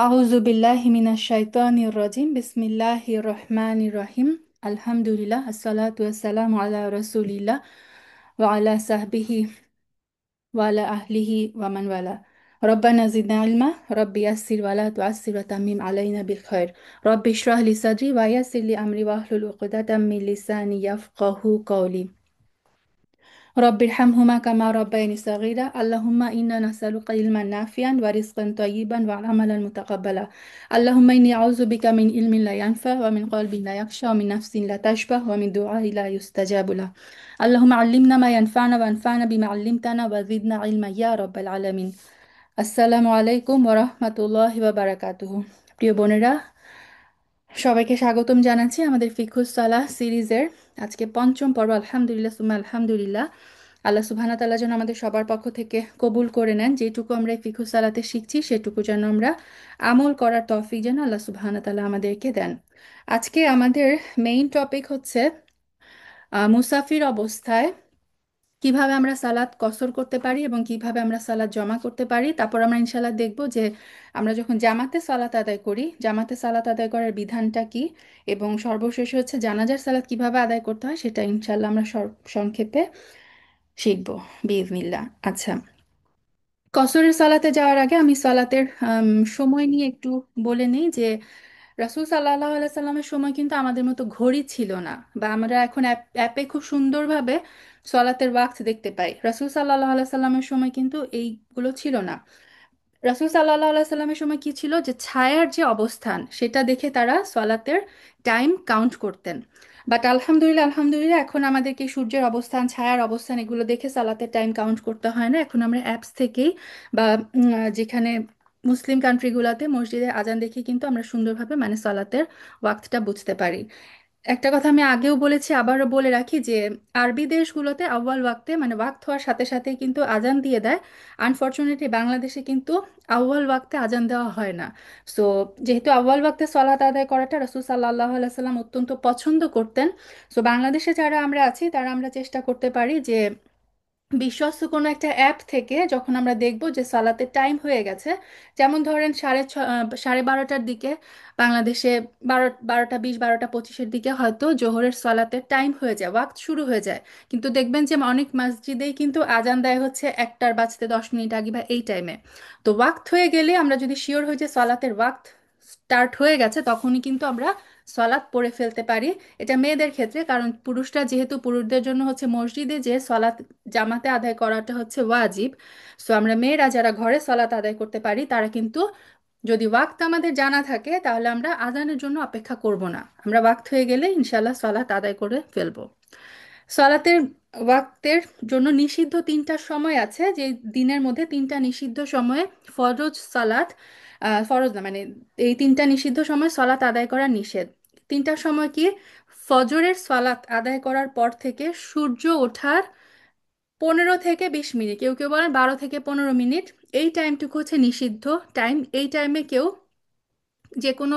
আউযু বিল্লাহি মিনাশ শাইতানির রাজিম বিসমিল্লাহির রহমানির রহিম আলহামদুলিল্লাহ আসসালাতু ওয়াসসালামু আলা রাসূলিল্লাহ ওয়া আলা সাহবিহি ওয়া আলা আহলিহি ওয়া মান ওয়ালা রব্বানা জিদনা ইলমা রব্বি ইয়াসসির ওয়া লা তুআসসির ওয়া তাম্মিম আলাইনা বিল খাইর রব্বি ইশরাহ লি সাদরি ওয়া ইয়াসসির লি আমরি ওয়াহলুল উকদাতাম মিন লিসানি ইয়াফকাহু কওলি رب ارحمهما كما ربياني صغيرا اللهم إنا نسألك علما نافعا ورزقا طيبا وعملا متقبلا اللهم إني أعوذ بك من علم لا ينفع ومن قلب لا يخشى ومن نفس لا تشبع ومن دعاء لا يستجاب له اللهم علمنا ما ينفعنا وانفعنا بما علمتنا وزدنا علما يا رب العالمين আসসালামু আলাইকুম ওরহমতুল্লাহি ওয়া বারাকাতুহু। প্রিয় বোনেরা, সবাইকে স্বাগতম জানাচ্ছি আমাদের ফিকহুস সালাহ সিরিজের আজকে পঞ্চম পর্ব। আলহামদুলিল্লাহ সুম্মা আলহামদুলিল্লাহ। আল্লাহ সুবহানাহু ওয়া তাআলা যেন আমাদের সবার পক্ষ থেকে কবুল করে নেন। যেটুকু আমরা এই ফিকহুস সালাতে শিখছি সেটুকু যেন আমরা আমল করার তৌফিক যেন আল্লাহ সুবহানাহু ওয়া তাআলা আমাদেরকে দেন। আজকে আমাদের মেইন টপিক হচ্ছে মুসাফির অবস্থায় কিভাবে আমরা সালাত কসর করতে পারি এবং কিভাবে আমরা সালাত জমা করতে পারি। তারপর আমরা ইনশাল্লাহ দেখব যে আমরা যখন জামাতে সালাত আদায় করি, জামাতে সালাত আদায় করার বিধানটা কি, এবং সর্বশেষে হচ্ছে জানাজার সালাত কিভাবে আদায় করতে হয় সেটা ইনশাল্লাহ আমরা সংক্ষেপে শিখব বিইজনিল্লাহ। আচ্ছা, কসরের সালাতে যাওয়ার আগে আমি সালাতের সময় নিয়ে একটু বলে নিই যে রাসূল সাল্লাল্লাহু আলাইহি সাল্লামের সময় কিন্তু আমাদের মতো ঘড়ি ছিল না, বা আমরা এখন অ্যাপে খুব সুন্দরভাবে সলাতের ওয়াক্ত দেখতে পাই। রাসূল সাল্লাল্লাহু আলাইহি সাল্লামের সময় কিন্তু এইগুলো ছিল না। রাসূল সাল্লাল্লাহু আলাইহি সাল্লামের সময় কি ছিল, যে ছায়ার যে অবস্থান সেটা দেখে তারা সলাতের টাইম কাউন্ট করতেন। বাট আলহামদুলিল্লাহ আলহামদুলিল্লাহ এখন আমাদেরকে সূর্যের অবস্থান, ছায়ার অবস্থান এগুলো দেখে সালাতের টাইম কাউন্ট করতে হয় না। এখন আমরা অ্যাপস থেকেই বা যেখানে মুসলিম কান্ট্রিগুলোতে মসজিদে আজান দেখে কিন্তু আমরা সুন্দরভাবে মানে সালাতের ওয়াক্তটা বুঝতে পারি। একটা কথা আমি আগেও বলেছি, আবারও বলে রাখি যে আরবি দেশগুলোতে আউয়াল ওয়াক্তে মানে ওয়াক্ত হওয়ার সাথে সাথে কিন্তু আজান দিয়ে দেয়। আনফর্চুনেটলি বাংলাদেশে কিন্তু আউয়াল ওয়াক্তে আজান দেওয়া হয় না। সো যেহেতু আউয়াল ওয়াক্তে সলাত আদায় করাটা রাসূল সাল্লাল্লাহু আলাইহি সাল্লাম অত্যন্ত পছন্দ করতেন, সো বাংলাদেশে যারা আমরা আছি তারা আমরা চেষ্টা করতে পারি যে বিশ্বস্ত কোনো একটা অ্যাপ থেকে যখন আমরা দেখব যে সালাতের টাইম হয়ে গেছে, যেমন ধরেন 12:30টার দিকে বাংলাদেশে 12টা 20 12টা 25-এর দিকে হয়তো জোহরের সালাতের টাইম হয়ে যায়, ওয়াক্ত শুরু হয়ে যায়। কিন্তু দেখবেন যে অনেক মসজিদেই কিন্তু আজান দেয় হচ্ছে 1টার বাজতে 10 মিনিট আগে বা এই টাইমে। তো ওয়াক্ত হয়ে গেলে আমরা যদি শিওর হই যে সালাতের ওয়াক্ত স্টার্ট হয়ে গেছে তখনই কিন্তু আমরা সালাত পড়ে ফেলতে পারি। এটা মেয়েদের ক্ষেত্রে, কারণ পুরুষরা যেহেতু পুরুষদের জন্য হচ্ছে মসজিদে যে সলাত জামাতে আদায় করাটা হচ্ছে ওয়াজিব। সো আমরা মেয়েরা যারা ঘরে সলাত আদায় করতে পারি তারা কিন্তু যদি ওয়াক্ত আমাদের জানা থাকে তাহলে আমরা আজানের জন্য অপেক্ষা করব না, আমরা ওয়াক্ত হয়ে গেলে ইনশাল্লাহ সলাত আদায় করে ফেলবো। সলাতের ওয়াক্তের জন্য নিষিদ্ধ 3টা সময় আছে, যে দিনের মধ্যে 3টা নিষিদ্ধ সময়ে ফরজ সালাত, ফরজ না মানে এই 3টা নিষিদ্ধ সময় সলাত আদায় করা নিষেধ। 3টা সময় কি? ফজরের সলাত আদায় করার পর থেকে সূর্য ওঠার 15 থেকে 20 মিনিট, কেউ কেউ বলেন 12 থেকে 15 মিনিট, এই টাইমটুকু হচ্ছে নিষিদ্ধ টাইম। এই টাইমে কেউ যে কোনো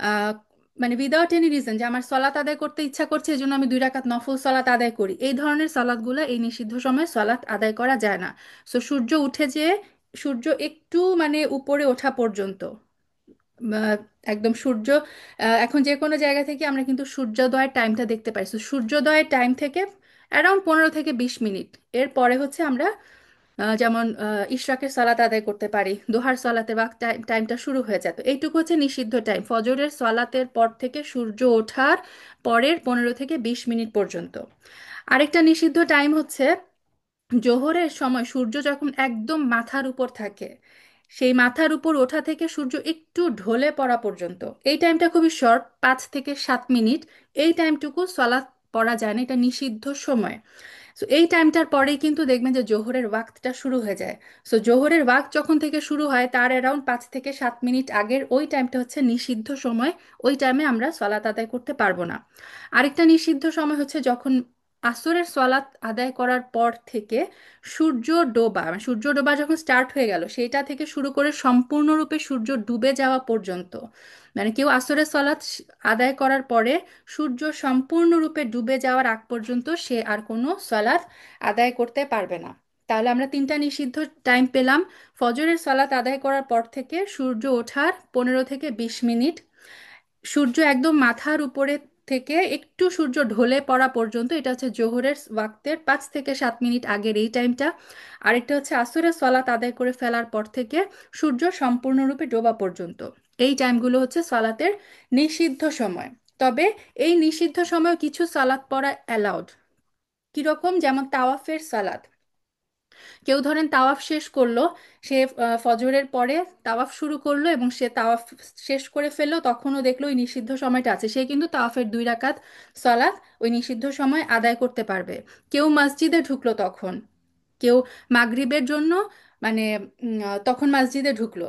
আহ, মানে উইদাউট এনি রিজন যে আমার সলাত আদায় করতে ইচ্ছা করছে এই জন্য আমি 2 রাকাত নফল সলাত আদায় করি, এই ধরনের সলাতগুলো এই নিষিদ্ধ সময় সলাত আদায় করা যায় না। সো সূর্য উঠে যে সূর্য একটু মানে উপরে ওঠা পর্যন্ত, আহ, একদম সূর্য এখন যে কোনো জায়গা থেকে আমরা কিন্তু সূর্যোদয়ের টাইমটা দেখতে পাই। So, সূর্যোদয়ের টাইম থেকে অ্যারাউন্ড 15 থেকে 20 মিনিট এর পরে হচ্ছে আমরা যেমন ইশরাকের সালাত আদায় করতে পারি, দোহার সালাতে বা টাইমটা শুরু হয়ে যায়। তো এইটুকু হচ্ছে নিষিদ্ধ টাইম, ফজরের সালাতের পর থেকে সূর্য ওঠার পরের 15 থেকে 20 মিনিট পর্যন্ত। আরেকটা নিষিদ্ধ টাইম হচ্ছে জোহরের সময় সূর্য যখন একদম মাথার উপর থাকে, সেই মাথার উপর ওঠা থেকে সূর্য একটু ঢলে পড়া পর্যন্ত, এই টাইমটা খুবই শর্ট, 5 থেকে 7 মিনিট। এই টাইমটুকু সলাৎ পড়া যায় না, এটা নিষিদ্ধ সময়। সো এই টাইমটার পরেই কিন্তু দেখবেন যে জোহরের ওয়াক্তটা শুরু হয়ে যায়। সো জোহরের ওয়াক্ত যখন থেকে শুরু হয় তার অ্যারাউন্ড 5 থেকে 7 মিনিট আগের ওই টাইমটা হচ্ছে নিষিদ্ধ সময়, ওই টাইমে আমরা সলাৎ আদায় করতে পারবো না। আরেকটা নিষিদ্ধ সময় হচ্ছে যখন আসরের সলাৎ আদায় করার পর থেকে সূর্য ডোবা, মানে সূর্য ডোবা যখন স্টার্ট হয়ে গেল সেইটা থেকে শুরু করে সম্পূর্ণরূপে সূর্য ডুবে যাওয়া পর্যন্ত, মানে কেউ আসরের সলাৎ আদায় করার পরে সূর্য সম্পূর্ণরূপে ডুবে যাওয়ার আগ পর্যন্ত সে আর কোনো সলাৎ আদায় করতে পারবে না। তাহলে আমরা তিনটা নিষিদ্ধ টাইম পেলাম: ফজরের সালাত আদায় করার পর থেকে সূর্য ওঠার 15 থেকে 20 মিনিট, সূর্য একদম মাথার উপরে থেকে একটু সূর্য ঢলে পড়া পর্যন্ত, এটা হচ্ছে জোহরের ওয়াক্তের 5 থেকে 7 মিনিট আগের এই টাইমটা। আরেকটা হচ্ছে আসরের সালাত আদায় করে ফেলার পর থেকে সূর্য সম্পূর্ণরূপে ডোবা পর্যন্ত। এই টাইমগুলো হচ্ছে সালাতের নিষিদ্ধ সময়। তবে এই নিষিদ্ধ সময় কিছু সালাত পড়া অ্যালাউড। কিরকম? যেমন তাওয়াফের সালাত। কেউ ধরেন তাওয়াফ শেষ করলো, সে ফজরের পরে তাওয়াফ শুরু করলো এবং সে তাওয়াফ শেষ করে ফেললো, তখনও দেখলো ওই নিষিদ্ধ সময়টা আছে, সে কিন্তু তাওয়াফের 2 রাকাত সালাত ওই নিষিদ্ধ সময় আদায় করতে পারবে। কেউ মসজিদে ঢুকলো তখন, কেউ মাগরিবের জন্য মানে তখন মসজিদে ঢুকলো,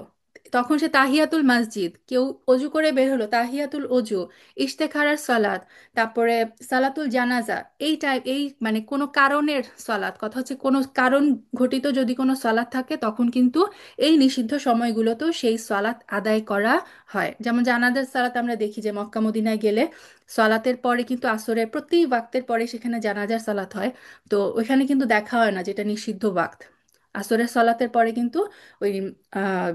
তখন সে তাহিয়াতুল মসজিদ, কেউ অজু করে বের হলো, তাহিয়াতুল অজু, ইশতেখারার সালাত, তারপরে সালাতুল জানাজা, এই টাইপ, এই মানে কোনো কারণের সালাত, কথা হচ্ছে কোনো কারণ ঘটিত যদি কোনো সালাত থাকে তখন কিন্তু এই নিষিদ্ধ সময়গুলোতেও সেই সালাত আদায় করা হয়। যেমন জানাজার সালাত আমরা দেখি যে মক্কা মদিনায় গেলে সালাতের পরে কিন্তু আসরের প্রতি ওয়াক্তের পরে সেখানে জানাজার সালাত হয়। তো ওইখানে কিন্তু দেখা হয় না যেটা নিষিদ্ধ ওয়াক্ত, আসরের সালাতের পরে কিন্তু ওই আহ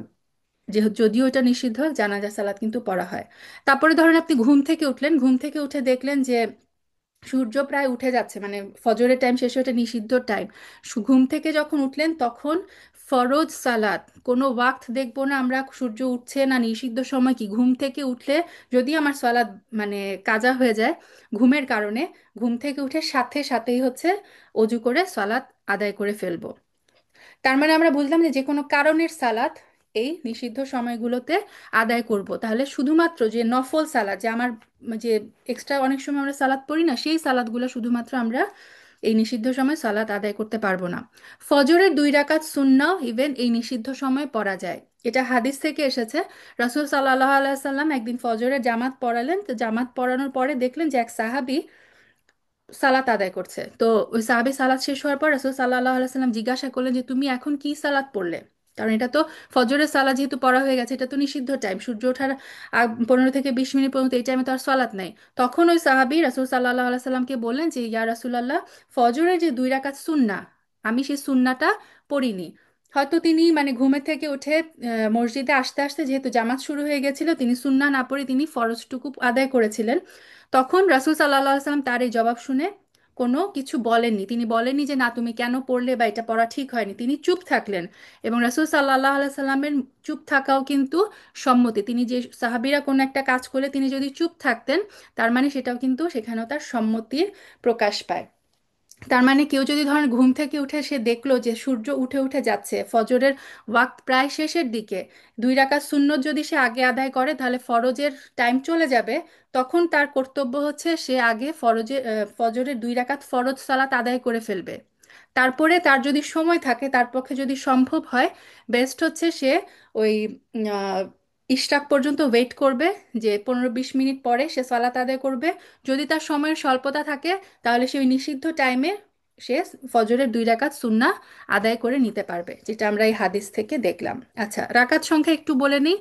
যে যদিও এটা নিষিদ্ধ জানাজা সালাত কিন্তু পড়া হয়। তারপরে ধরেন আপনি ঘুম থেকে উঠলেন, ঘুম থেকে উঠে দেখলেন যে সূর্য প্রায় উঠে যাচ্ছে, মানে ফজরের টাইম শেষ হয়ে, এটা নিষিদ্ধ টাইম। ঘুম থেকে যখন উঠলেন তখন ফরজ সালাত, কোনো ওয়াক্ত দেখবো না আমরা সূর্য উঠছে না নিষিদ্ধ সময় কি, ঘুম থেকে উঠলে যদি আমার সালাত মানে কাজা হয়ে যায় ঘুমের কারণে, ঘুম থেকে উঠে সাথে সাথেই হচ্ছে অজু করে সালাত আদায় করে ফেলবো। তার মানে আমরা বুঝলাম যে যে কোনো কারণের সালাত এই নিষিদ্ধ সময়গুলোতে আদায় করব। তাহলে শুধুমাত্র যে নফল সালাত, যে আমার যে এক্সট্রা অনেক সময় আমরা সালাত পড়ি না, সেই সালাতগুলো শুধুমাত্র আমরা এই নিষিদ্ধ সময় সালাত আদায় করতে পারবো না। ফজরের 2 রাকাত সুন্নাহ ইভেন এই নিষিদ্ধ সময় পড়া যায়। এটা হাদিস থেকে এসেছে। রাসূল সাল্লাল্লাহু আলাইহি সাল্লাম একদিন ফজরের জামাত পড়ালেন, তো জামাত পড়ানোর পরে দেখলেন যে এক সাহাবী সালাত আদায় করছে। তো ওই সাহাবী সালাত শেষ হওয়ার পর রাসূল সাল্লাল্লাহু আলাইহি সাল্লাম জিজ্ঞাসা করলেন যে তুমি এখন কি সালাত পড়লে, কারণ এটা তো ফজরের সালাত যেহেতু পড়া হয়ে গেছে, এটা তো নিষিদ্ধ টাইম, সূর্য ওঠার 15 থেকে 20 মিনিট পর্যন্ত এই টাইমে তো আর সালাত নাই। তখন ওই সাহাবী রাসূল সাল্লাল্লাহু আলাইহি সাল্লামকে বললেন যে ইয়া রাসূলুল্লাহ, ফজরের যে 2 রাকাত সুন্নাহ আমি সেই সুন্নাহটা পড়িনি। হয়তো তিনি মানে ঘুমের থেকে উঠে মসজিদে আসতে আসতে যেহেতু জামাত শুরু হয়ে গেছিল, তিনি সুন্নাহ না পড়ে তিনি ফরজটুকু আদায় করেছিলেন। তখন রাসূল সাল্লাল্লাহু আলাইহি সাল্লাম তার এই জবাব শুনে কোনো কিছু বলেননি, তিনি বলেননি যে না তুমি কেন পড়লে বা এটা পড়া ঠিক হয়নি, তিনি চুপ থাকলেন। এবং রাসূল সাল্লাল্লাহু আলাইহি সাল্লামের চুপ থাকাও কিন্তু সম্মতি, তিনি যে সাহাবীরা কোনো একটা কাজ করলে তিনি যদি চুপ থাকতেন, তার মানে সেটাও কিন্তু সেখানেও তার সম্মতির প্রকাশ পায়। তার মানে কেউ যদি ধরেন ঘুম থেকে উঠে সে দেখলো যে সূর্য উঠে উঠে যাচ্ছে, ফজরের ওয়াক্ত প্রায় শেষের দিকে, 2 রাকাত সুন্নত যদি সে আগে আদায় করে তাহলে ফরজের টাইম চলে যাবে, তখন তার কর্তব্য হচ্ছে সে আগে ফজরের 2 রাকাত ফরজ সালাত আদায় করে ফেলবে। তারপরে তার যদি সময় থাকে, তার পক্ষে যদি সম্ভব হয়, বেস্ট হচ্ছে সে ওই আহ, ইশরাক পর্যন্ত ওয়েট করবে, যে 15-20 মিনিট পরে সে সালাত আদায় করবে। যদি তার সময়ের স্বল্পতা থাকে তাহলে সে ওই নিষিদ্ধ টাইমে সে ফজরের 2 রাকাত সুন্নাহ আদায় করে নিতে পারবে, যেটা আমরা এই হাদিস থেকে দেখলাম। আচ্ছা, রাকাত সংখ্যা একটু বলে নিই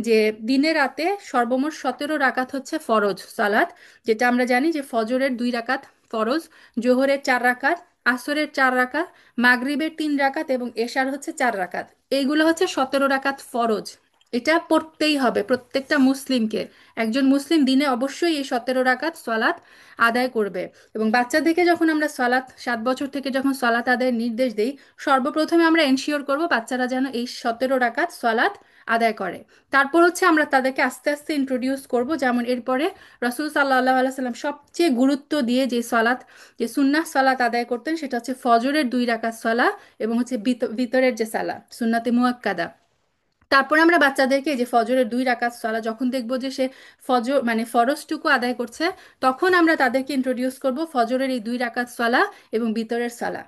যে দিনে রাতে সর্বমোট 17 রাকাত হচ্ছে ফরজ সালাত, যেটা আমরা জানি যে ফজরের 2 রাকাত ফরজ, জোহরের 4 রাকাত, আসরের 4 রাকাত, মাগরিবের 3 রাকাত এবং এশার হচ্ছে 4 রাকাত। এইগুলো হচ্ছে 17 রাকাত ফরজ। এটা পড়তেই হবে প্রত্যেকটা মুসলিমকে। একজন মুসলিম দিনে অবশ্যই এই 17 রাকাত সালাত আদায় করবে। এবং বাচ্চাদেরকে যখন আমরা সালাত 7 বছর থেকে যখন সালাত আদায়ের নির্দেশ দেই, সর্বপ্রথমে আমরা এনশিওর করব বাচ্চারা যেন এই 17 রাকাত সালাত আদায় করে। তারপর হচ্ছে আমরা তাদেরকে আস্তে আস্তে ইন্ট্রোডিউস করব, যেমন এরপরে রাসূল সাল্লাল্লাহু আলাইহি সাল্লাম সবচেয়ে গুরুত্ব দিয়ে যে সালাত, যে সুন্নাহ সালাত আদায় করতেন সেটা হচ্ছে ফজরের 2 রাকাত সালাত এবং হচ্ছে ভিতরের যে সালাত সুন্নাতে মুয়াক্কাদা। তারপরে আমরা বাচ্চাদেরকে এই যে ফজরের 2 রাকাত সালাত যখন দেখবো যে সে ফজর মানে ফরজটুকু আদায় করছে, তখন আমরা তাদেরকে ইন্ট্রোডিউস করব ফজরের এই 2 রাকাত সালাত এবং ভিতরের সালাত।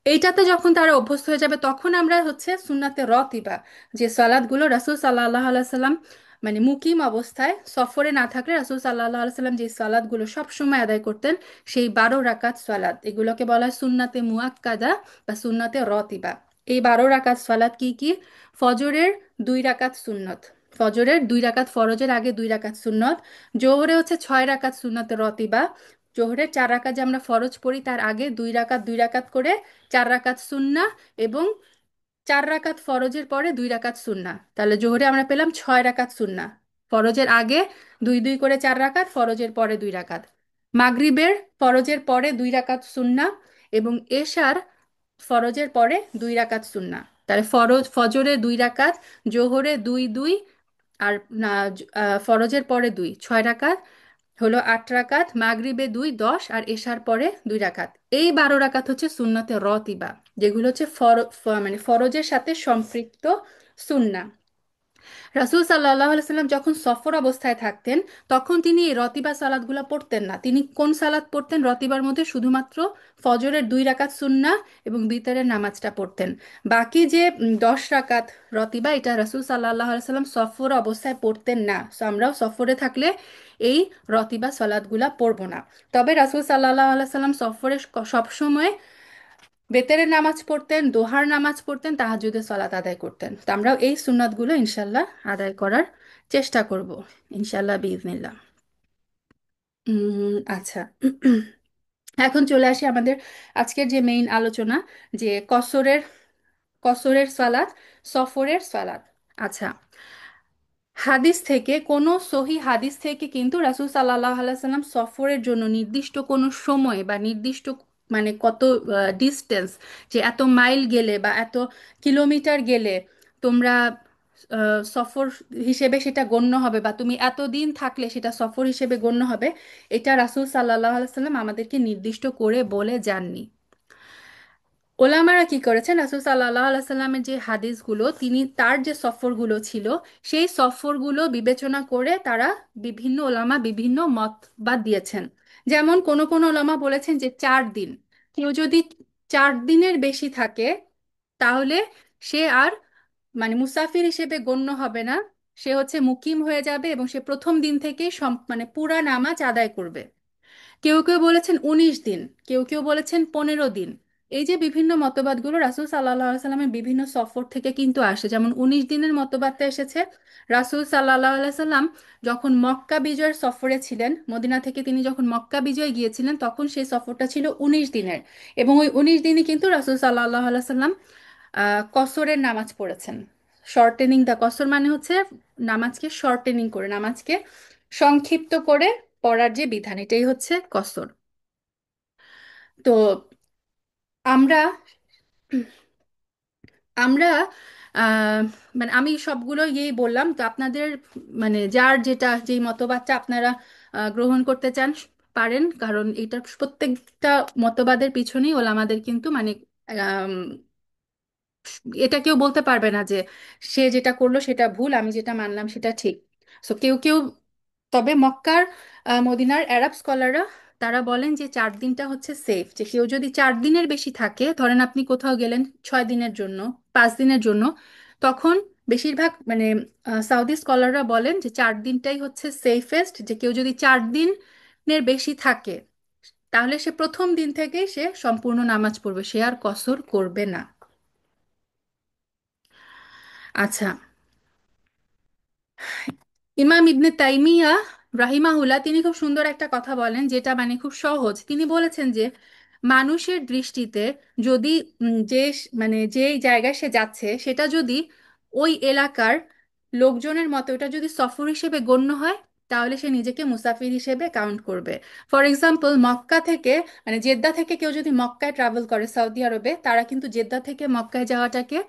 এইটাতে যখন তারা অভ্যস্ত হয়ে যাবে তখন আমরা হচ্ছে সুন্নাতে রতিবা, যে সালাদগুলো রাসূল সাল্লাল্লাহু আলাইহি সাল্লাম মানে মুকিম অবস্থায় সফরে না থাকলে রাসূল সাল্লাল্লাহু আলাইহি সাল্লাম যে সালাদগুলো সব সময় আদায় করতেন, সেই 12 রাকাত সালাত, এগুলোকে বলা হয় সুন্নাতে মুআক্কাদা বা সুন্নাতে রতিবা। এই 12 রাকাত সালাত কি কি? ফজরের 2 রাকাত সুন্নত, ফজরের 2 রাকাত ফরজের আগে 2 রাকাত সুন্নত, জোহরে হচ্ছে 6 রাকাত সুন্নতে রতিবা, জোহরের 4 রাকাত যে আমরা ফরজ পড়ি তার আগে 2 রাকাত 2 রাকাত করে 4 রাকাত সুন্না, এবং 4 রাকাত ফরজের পরে 2 রাকাত সুন্না। তাহলে জোহরে আমরা পেলাম 6 রাকাত সুন্না। ফরজের আগে দুই দুই করে 4 রাকাত, ফরজের পরে 2 রাকাত। মাগরিবের ফরজের পরে 2 রাকাত সুন্না, এবং এশার ফরজের পরে 2 রাকাত সুন্না। তাহলে ফজরে 2 রাকাত, জোহরে দুই দুই, আর না, ফরজের পরে দুই, 6 রাকাত হলো 8 রাকাত, মাগরিবে দুই 10, আর এশার পরে 2 রাকাত। এই 12 রাকাত হচ্ছে সুন্নতে রতিবা, যেগুলো হচ্ছে মানে ফরজের সাথে সম্পৃক্ত সুন্না। রাসূল সাল্লাল্লাহু আলাইহি সাল্লাম যখন সফর অবস্থায় থাকতেন, তখন তিনি এই রতিবা সালাতগুলো পড়তেন না। তিনি কোন সালাত পড়তেন? রতিবার মধ্যে শুধুমাত্র ফজরের 2 রাকাত সুন্না এবং বিতরের নামাজটা পড়তেন। বাকি যে 10 রাকাত রতিবা, এটা রাসূল সাল্লাল্লাহু আলাইহি সাল্লাম সফর অবস্থায় পড়তেন না। সো আমরাও সফরে থাকলে এই রতিবা সালাতগুলা পড়বো না। তবে রাসূল সাল্লাল্লাহু আলাইহি সাল্লাম সফরে সবসময় বেতেরের নামাজ পড়তেন, দোহার নামাজ পড়তেন, তাহাজ্জুদের সালাত আদায় করতেন। তো আমরাও এই সুন্নাতগুলো ইনশাল্লাহ আদায় করার চেষ্টা করব, ইনশাল্লাহ বিইজনিল্লাহ। আচ্ছা। এখন চলে আসি আমাদের আজকের যে মেইন আলোচনা, যে কসরের কসরের সালাত, সফরের সালাত। আচ্ছা, হাদিস থেকে, কোনো সহি হাদিস থেকে কিন্তু রাসূল সাল্লাল্লাহু আলাইহি সাল্লাম সফরের জন্য নির্দিষ্ট কোনো সময় বা নির্দিষ্ট মানে কত ডিস্টেন্স, যে এত মাইল গেলে বা এত কিলোমিটার গেলে তোমরা সফর হিসেবে সেটা গণ্য হবে, বা তুমি এত দিন থাকলে সেটা সফর হিসেবে গণ্য হবে, এটা রাসূল সাল্লাল্লাহু আলাইহি সাল্লাম আমাদেরকে নির্দিষ্ট করে বলে যাননি। ওলামারা কি করেছেন, রাসূল সাল্লাল্লাহু আলাইহি সাল্লামের যে হাদিসগুলো, তিনি তার যে সফরগুলো ছিল, সেই সফরগুলো বিবেচনা করে তারা বিভিন্ন ওলামা বিভিন্ন মতবাদ দিয়েছেন। যেমন কোন কোন ওলামা বলেছেন যে 4 দিন। কেউ যদি 4 দিনের বেশি থাকে, তাহলে সে আর মানে মুসাফির হিসেবে গণ্য হবে না, সে হচ্ছে মুকিম হয়ে যাবে, এবং সে প্রথম দিন থেকেই মানে পুরা নামাজ আদায় করবে। কেউ কেউ বলেছেন 19 দিন, কেউ কেউ বলেছেন 15 দিন। এই যে বিভিন্ন মতবাদগুলো রাসূল সাল্লাল্লাহু আলাইহি সাল্লামের বিভিন্ন সফর থেকে কিন্তু আসে। যেমন 19 দিনের মতবাদটা এসেছে রাসূল সাল্লাল্লাহু আলাইহি সাল্লাম যখন মক্কা বিজয়ের সফরে ছিলেন, মদিনা থেকে তিনি যখন মক্কা বিজয় গিয়েছিলেন, তখন সেই সফরটা ছিল 19 দিনের। এবং ওই 19 দিনই কিন্তু রাসূল সাল্লাল্লাহু আলাইহি সাল্লাম কসরের নামাজ পড়েছেন। শর্টেনিং দা কসর মানে হচ্ছে নামাজকে শর্টেনিং করে, নামাজকে সংক্ষিপ্ত করে পড়ার যে বিধান, এটাই হচ্ছে কসর। তো আমরা আমরা আহ, মানে আমি সবগুলো ইয়েই বললাম, তো আপনাদের মানে যার যেটা যেই মতবাদটা আপনারা গ্রহণ করতে চান পারেন, কারণ এটা প্রত্যেকটা মতবাদের পিছনেই ওলামাদের কিন্তু মানে এটা কেউ বলতে পারবে না যে সে যেটা করলো সেটা ভুল, আমি যেটা মানলাম সেটা ঠিক। সো কেউ কেউ, তবে মক্কার মদিনার আরব স্কলাররা তারা বলেন যে 4 দিনটা হচ্ছে সেফ, যে কেউ যদি 4 দিনের বেশি থাকে, ধরেন আপনি কোথাও গেলেন 6 দিনের জন্য, 5 দিনের জন্য, তখন বেশিরভাগ মানে সাউদি স্কলাররা বলেন যে 4 দিনটাই হচ্ছে সেফেস্ট। যে কেউ যদি 4 দিনের বেশি থাকে, তাহলে সে প্রথম দিন থেকেই সে সম্পূর্ণ নামাজ পড়বে, সে আর কসর করবে না। আচ্ছা, ইমাম ইবনে তাইমিয়া রাহিমাহুল্লাহ তিনি খুব সুন্দর একটা কথা বলেন, যেটা মানে খুব সহজ। তিনি বলেছেন যে মানুষের দৃষ্টিতে যদি মানে যে জায়গায় সে যাচ্ছে সেটা যদি ওই এলাকার লোকজনের মতে ওটা যদি সফর হিসেবে গণ্য হয়, তাহলে সে নিজেকে মুসাফির হিসেবে কাউন্ট করবে। ফর এক্সাম্পল, মক্কা থেকে মানে জেদ্দা থেকে কেউ যদি মক্কায় ট্রাভেল করে সৌদি আরবে, তারা কিন্তু জেদ্দা থেকে মক্কায় যাওয়াটাকে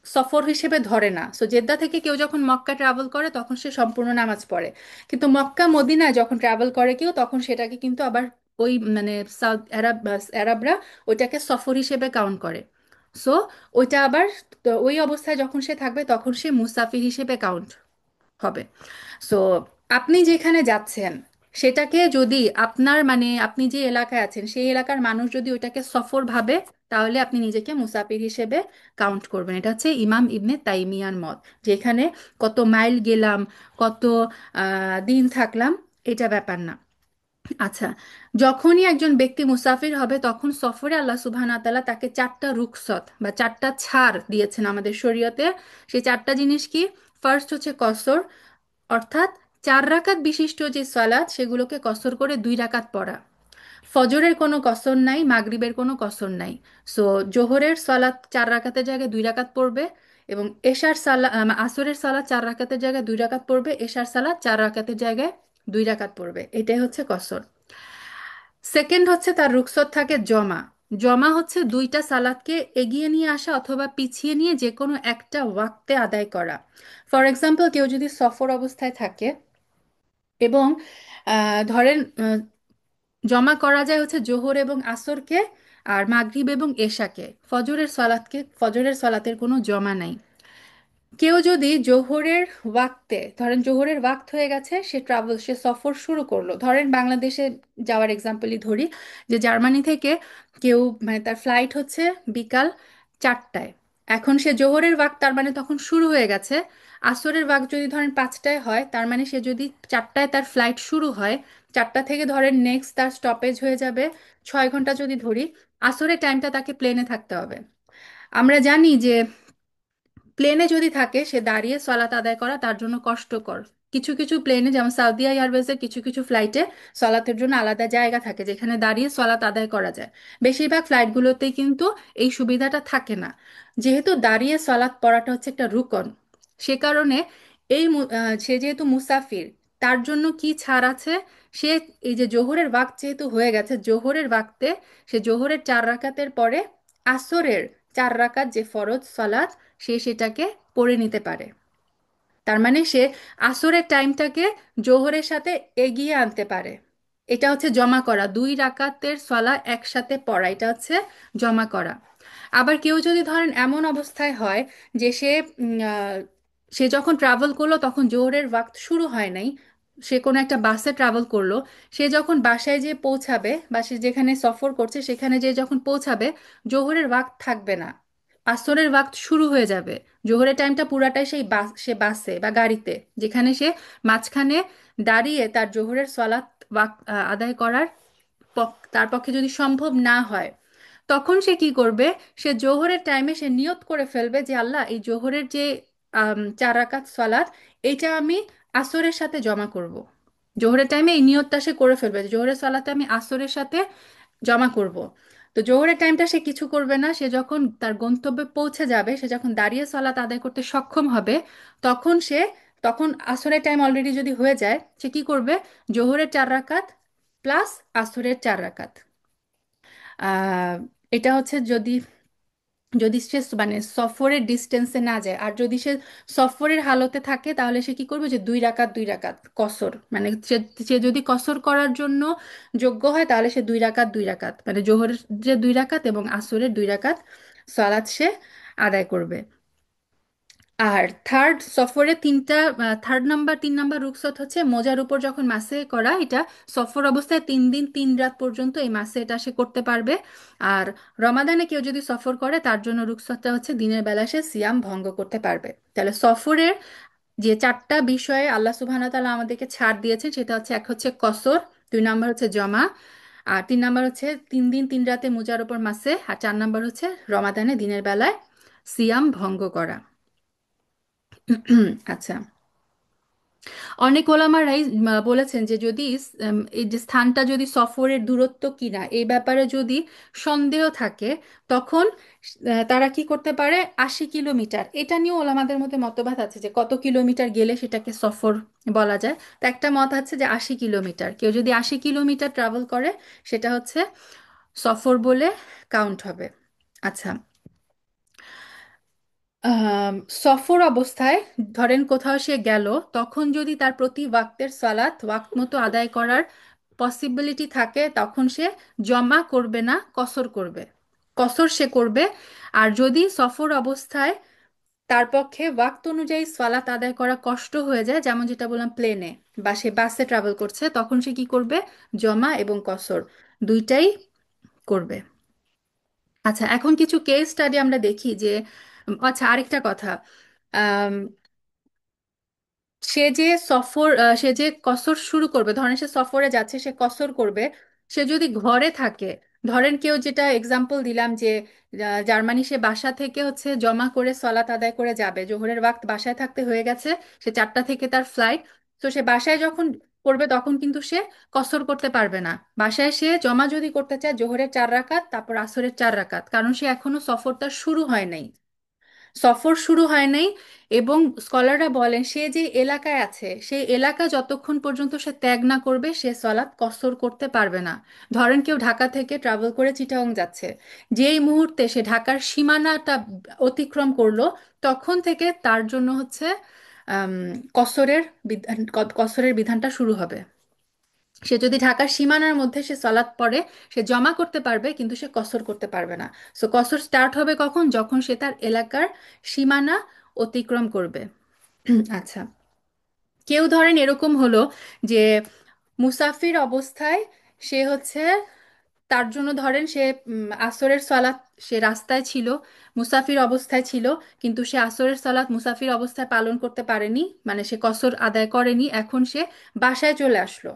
সফর হিসেবে ধরে না। সো জেদ্দা থেকে কেউ যখন মক্কা ট্রাভেল করে, তখন সে সম্পূর্ণ নামাজ পড়ে। কিন্তু মক্কা মদিনায় যখন ট্রাভেল করে কেউ, তখন সেটাকে কিন্তু আবার ওই মানে সাউথ আরবরা ওইটাকে সফর হিসেবে কাউন্ট করে। সো ওইটা আবার, তো ওই অবস্থায় যখন সে থাকবে, তখন সে মুসাফির হিসেবে কাউন্ট হবে। সো আপনি যেখানে যাচ্ছেন সেটাকে যদি আপনার মানে আপনি যে এলাকায় আছেন সেই এলাকার মানুষ যদি ওইটাকে সফর ভাবে, তাহলে আপনি নিজেকে মুসাফির হিসেবে কাউন্ট করবেন। এটা হচ্ছে ইমাম ইবনে তাইমিয়ার মত। যেখানে কত মাইল গেলাম, কত দিন থাকলাম, এটা ব্যাপার না। আচ্ছা, যখনই একজন ব্যক্তি মুসাফির হবে, তখন সফরে আল্লাহ সুবহানাহু ওয়া তাআলা তাকে 4টা রুখসত বা 4টা ছাড় দিয়েছেন আমাদের শরীয়তে। সেই 4টা জিনিস কি? ফার্স্ট হচ্ছে কসর, অর্থাৎ 4 রাকাত বিশিষ্ট যে সালাত সেগুলোকে কসর করে 2 রাকাত পড়া। ফজরের কোনো কসর নাই, মাগরিবের কোনো কসর নাই। সো জোহরের সালাত 4 রাকাতের জায়গায় 2 রাকাত পড়বে, এবং আসরের সালাত 4 রাকাতের জায়গায় 2 রাকাত পড়বে, এশার সালাত 4 রাকাতের জায়গায় 2 রাকাত পড়বে। এটাই হচ্ছে কসর। সেকেন্ড হচ্ছে তার রুখসত থাকে জমা। জমা হচ্ছে দুইটা সালাতকে এগিয়ে নিয়ে আসা অথবা পিছিয়ে নিয়ে যে কোনো একটা ওয়াক্তে আদায় করা। ফর এক্সাম্পল, কেউ যদি সফর অবস্থায় থাকে এবং ধরেন জমা করা যায় হচ্ছে জোহর এবং আসরকে, আর মাগরিব এবং এশাকে। ফজরের সালাতের কোনো জমা নাই। কেউ যদি জোহরের ওয়াক্তে, ধরেন জোহরের ওয়াক্ত হয়ে গেছে, সে সফর শুরু করলো, ধরেন বাংলাদেশে যাওয়ার এক্সাম্পলই ধরি, যে জার্মানি থেকে কেউ, মানে তার ফ্লাইট হচ্ছে বিকাল 4টায়। এখন সে জোহরের ওয়াক্ত, তার মানে তখন শুরু হয়ে গেছে। আসরের ওয়াক্ত যদি ধরেন 5টায় হয়, তার মানে সে যদি 4টায় তার ফ্লাইট শুরু হয়, 4টা থেকে ধরেন নেক্সট তার স্টপেজ হয়ে যাবে 6 ঘন্টা যদি ধরি, আসরের টাইমটা তাকে প্লেনে থাকতে হবে। আমরা জানি যে প্লেনে যদি থাকে, সে দাঁড়িয়ে সালাত আদায় করা তার জন্য কষ্টকর। কিছু কিছু প্লেনে, যেমন সাউদি এয়ারওয়েজের কিছু কিছু ফ্লাইটে সালাতের জন্য আলাদা জায়গা থাকে যেখানে দাঁড়িয়ে সালাত আদায় করা যায়। বেশিরভাগ ফ্লাইটগুলোতেই কিন্তু এই সুবিধাটা থাকে না। যেহেতু দাঁড়িয়ে সালাত পড়াটা হচ্ছে একটা রুকন, সে কারণে সে যেহেতু মুসাফির, তার জন্য কি ছাড় আছে? সে এই যে জোহরের ওয়াক্ত যেহেতু হয়ে গেছে, জোহরের ওয়াক্তে সে জোহরের 4 রাকাতের পরে আসরের 4 রাকাত যে ফরজ সালাত, সে সেটাকে পড়ে নিতে পারে। তার মানে সে আসরের টাইমটাকে জোহরের সাথে এগিয়ে আনতে পারে। এটা হচ্ছে জমা করা, 2 রাকাতের সলা একসাথে পড়া, এটা হচ্ছে জমা করা। আবার কেউ যদি ধরেন এমন অবস্থায় হয় যে সে যখন ট্রাভেল করলো তখন জোহরের ওয়াক্ত শুরু হয় নাই, সে কোনো একটা বাসে ট্রাভেল করলো, সে যখন বাসায় যেয়ে পৌঁছাবে বা সে যেখানে সফর করছে সেখানে যে যখন পৌঁছাবে, জোহরের ওয়াক্ত থাকবে না, আসরের ওয়াক্ত শুরু হয়ে যাবে। জোহরের টাইমটা পুরাটাই সে বাসে বা গাড়িতে, যেখানে সে মাঝখানে দাঁড়িয়ে তার জোহরের সলাৎ আদায় করার তার পক্ষে যদি সম্ভব না হয়, তখন সে কি করবে? সে জোহরের টাইমে সে নিয়ত করে ফেলবে যে আল্লাহ, এই জোহরের যে 4 রাকাত সলাৎ, এইটা আমি আসরের সাথে জমা করব। জোহরের টাইমে এই নিয়তটা সে করে ফেলবে যে জোহরের সলাতে আমি আসরের সাথে জমা করব। তো জোহরের টাইমটা সে কিছু করবে না, সে যখন তার গন্তব্যে পৌঁছে যাবে, সে যখন দাঁড়িয়ে সালাত আদায় করতে সক্ষম হবে, তখন তখন আসরের টাইম অলরেডি যদি হয়ে যায়, সে কি করবে? জোহরের 4 রাকাত প্লাস আসরের 4 রাকাত। আহ এটা হচ্ছে যদি যদি সে মানে সফরের ডিস্টেন্সে না যায়। আর যদি সে সফরের হালতে থাকে, তাহলে সে কি করবে? যে 2 রাকাত 2 রাকাত কসর, মানে সে যদি কসর করার জন্য যোগ্য হয়, তাহলে সে 2 রাকাত 2 রাকাত, মানে জোহরের যে 2 রাকাত এবং আসরের 2 রাকাত সালাত সে আদায় করবে। আর থার্ড নাম্বার 3 নাম্বার রুকসত হচ্ছে মোজার উপর যখন মাসে করা। এটা সফর অবস্থায় 3 দিন 3 রাত পর্যন্ত এই মাসে এটা সে করতে পারবে। আর রমাদানে কেউ যদি সফর করে, তার জন্য রুকসতটা হচ্ছে দিনের বেলা সে সিয়াম ভঙ্গ করতে পারবে। তাহলে সফরের যে 4টা বিষয়ে আল্লাহ সুবহানাহু ওয়া তাআলা আমাদেরকে ছাড় দিয়েছেন, সেটা হচ্ছে, এক হচ্ছে কসর, 2 নাম্বার হচ্ছে জমা, আর 3 নাম্বার হচ্ছে 3 দিন 3 রাতে মোজার উপর মাসে, আর 4 নাম্বার হচ্ছে রমাদানে দিনের বেলায় সিয়াম ভঙ্গ করা। আচ্ছা, অনেক ওলামারাই বলেছেন যে যদি এই যে স্থানটা যদি সফরের দূরত্ব কিনা এই ব্যাপারে যদি সন্দেহ থাকে, তখন তারা কি করতে পারে? 80 কিলোমিটার, এটা নিয়ে ওলামাদের মধ্যে মতভেদ আছে যে কত কিলোমিটার গেলে সেটাকে সফর বলা যায়। তো একটা মত আছে যে 80 কিলোমিটার, কেউ যদি 80 কিলোমিটার ট্রাভেল করে, সেটা হচ্ছে সফর বলে কাউন্ট হবে। আচ্ছা, আম, সফর অবস্থায় ধরেন কোথাও সে গেল, তখন যদি তার প্রতি ওয়াক্তের সালাত ওয়াক্ত মতো আদায় করার পসিবিলিটি থাকে, তখন সে জমা করবে না, কসর করবে। কসর সে করবে। আর যদি সফর অবস্থায় তার পক্ষে ওয়াক্ত অনুযায়ী সালাত আদায় করা কষ্ট হয়ে যায়, যেমন যেটা বললাম প্লেনে বা সে বাসে ট্রাভেল করছে, তখন সে কি করবে? জমা এবং কসর দুইটাই করবে। আচ্ছা, এখন কিছু কেস স্টাডি আমরা দেখি যে আচ্ছা, আরেকটা কথা। সে যে কসর শুরু করবে, ধরেন সে সফরে যাচ্ছে, সে কসর করবে। সে যদি ঘরে থাকে, ধরেন কেউ, যেটা এক্সাম্পল দিলাম যে জার্মানি, সে বাসা থেকে হচ্ছে জমা করে সলাত আদায় করে যাবে, জোহরের ওয়াক্ত বাসায় থাকতে হয়ে গেছে, সে 4টা থেকে তার ফ্লাইট। তো সে বাসায় যখন করবে তখন কিন্তু সে কসর করতে পারবে না। বাসায় সে জমা যদি করতে চায় জোহরের 4 রাকাত তারপর আসরের 4 রাকাত, কারণ সে এখনো সফর তার শুরু হয় নাই, সফর শুরু হয় নাই। এবং স্কলাররা বলেন সে যে এলাকায় আছে সেই এলাকা যতক্ষণ পর্যন্ত সে ত্যাগ না করবে সে সলাৎ কসর করতে পারবে না। ধরেন কেউ ঢাকা থেকে ট্রাভেল করে চিটাগং যাচ্ছে, যেই মুহূর্তে সে ঢাকার সীমানাটা অতিক্রম করলো তখন থেকে তার জন্য হচ্ছে আম, কসরের বিধানটা শুরু হবে। সে যদি ঢাকার সীমানার মধ্যে সে সলাৎ পড়ে সে জমা করতে পারবে কিন্তু সে কসর করতে পারবে না। সো কসর স্টার্ট হবে কখন, যখন সে তার এলাকার সীমানা অতিক্রম করবে। আচ্ছা, কেউ ধরেন এরকম হলো যে মুসাফির অবস্থায় সে হচ্ছে, তার জন্য ধরেন সে আসরের সালাত, সে রাস্তায় ছিল, মুসাফির অবস্থায় ছিল, কিন্তু সে আসরের সালাত মুসাফির অবস্থায় পালন করতে পারেনি, মানে সে কসর আদায় করেনি, এখন সে বাসায় চলে আসলো।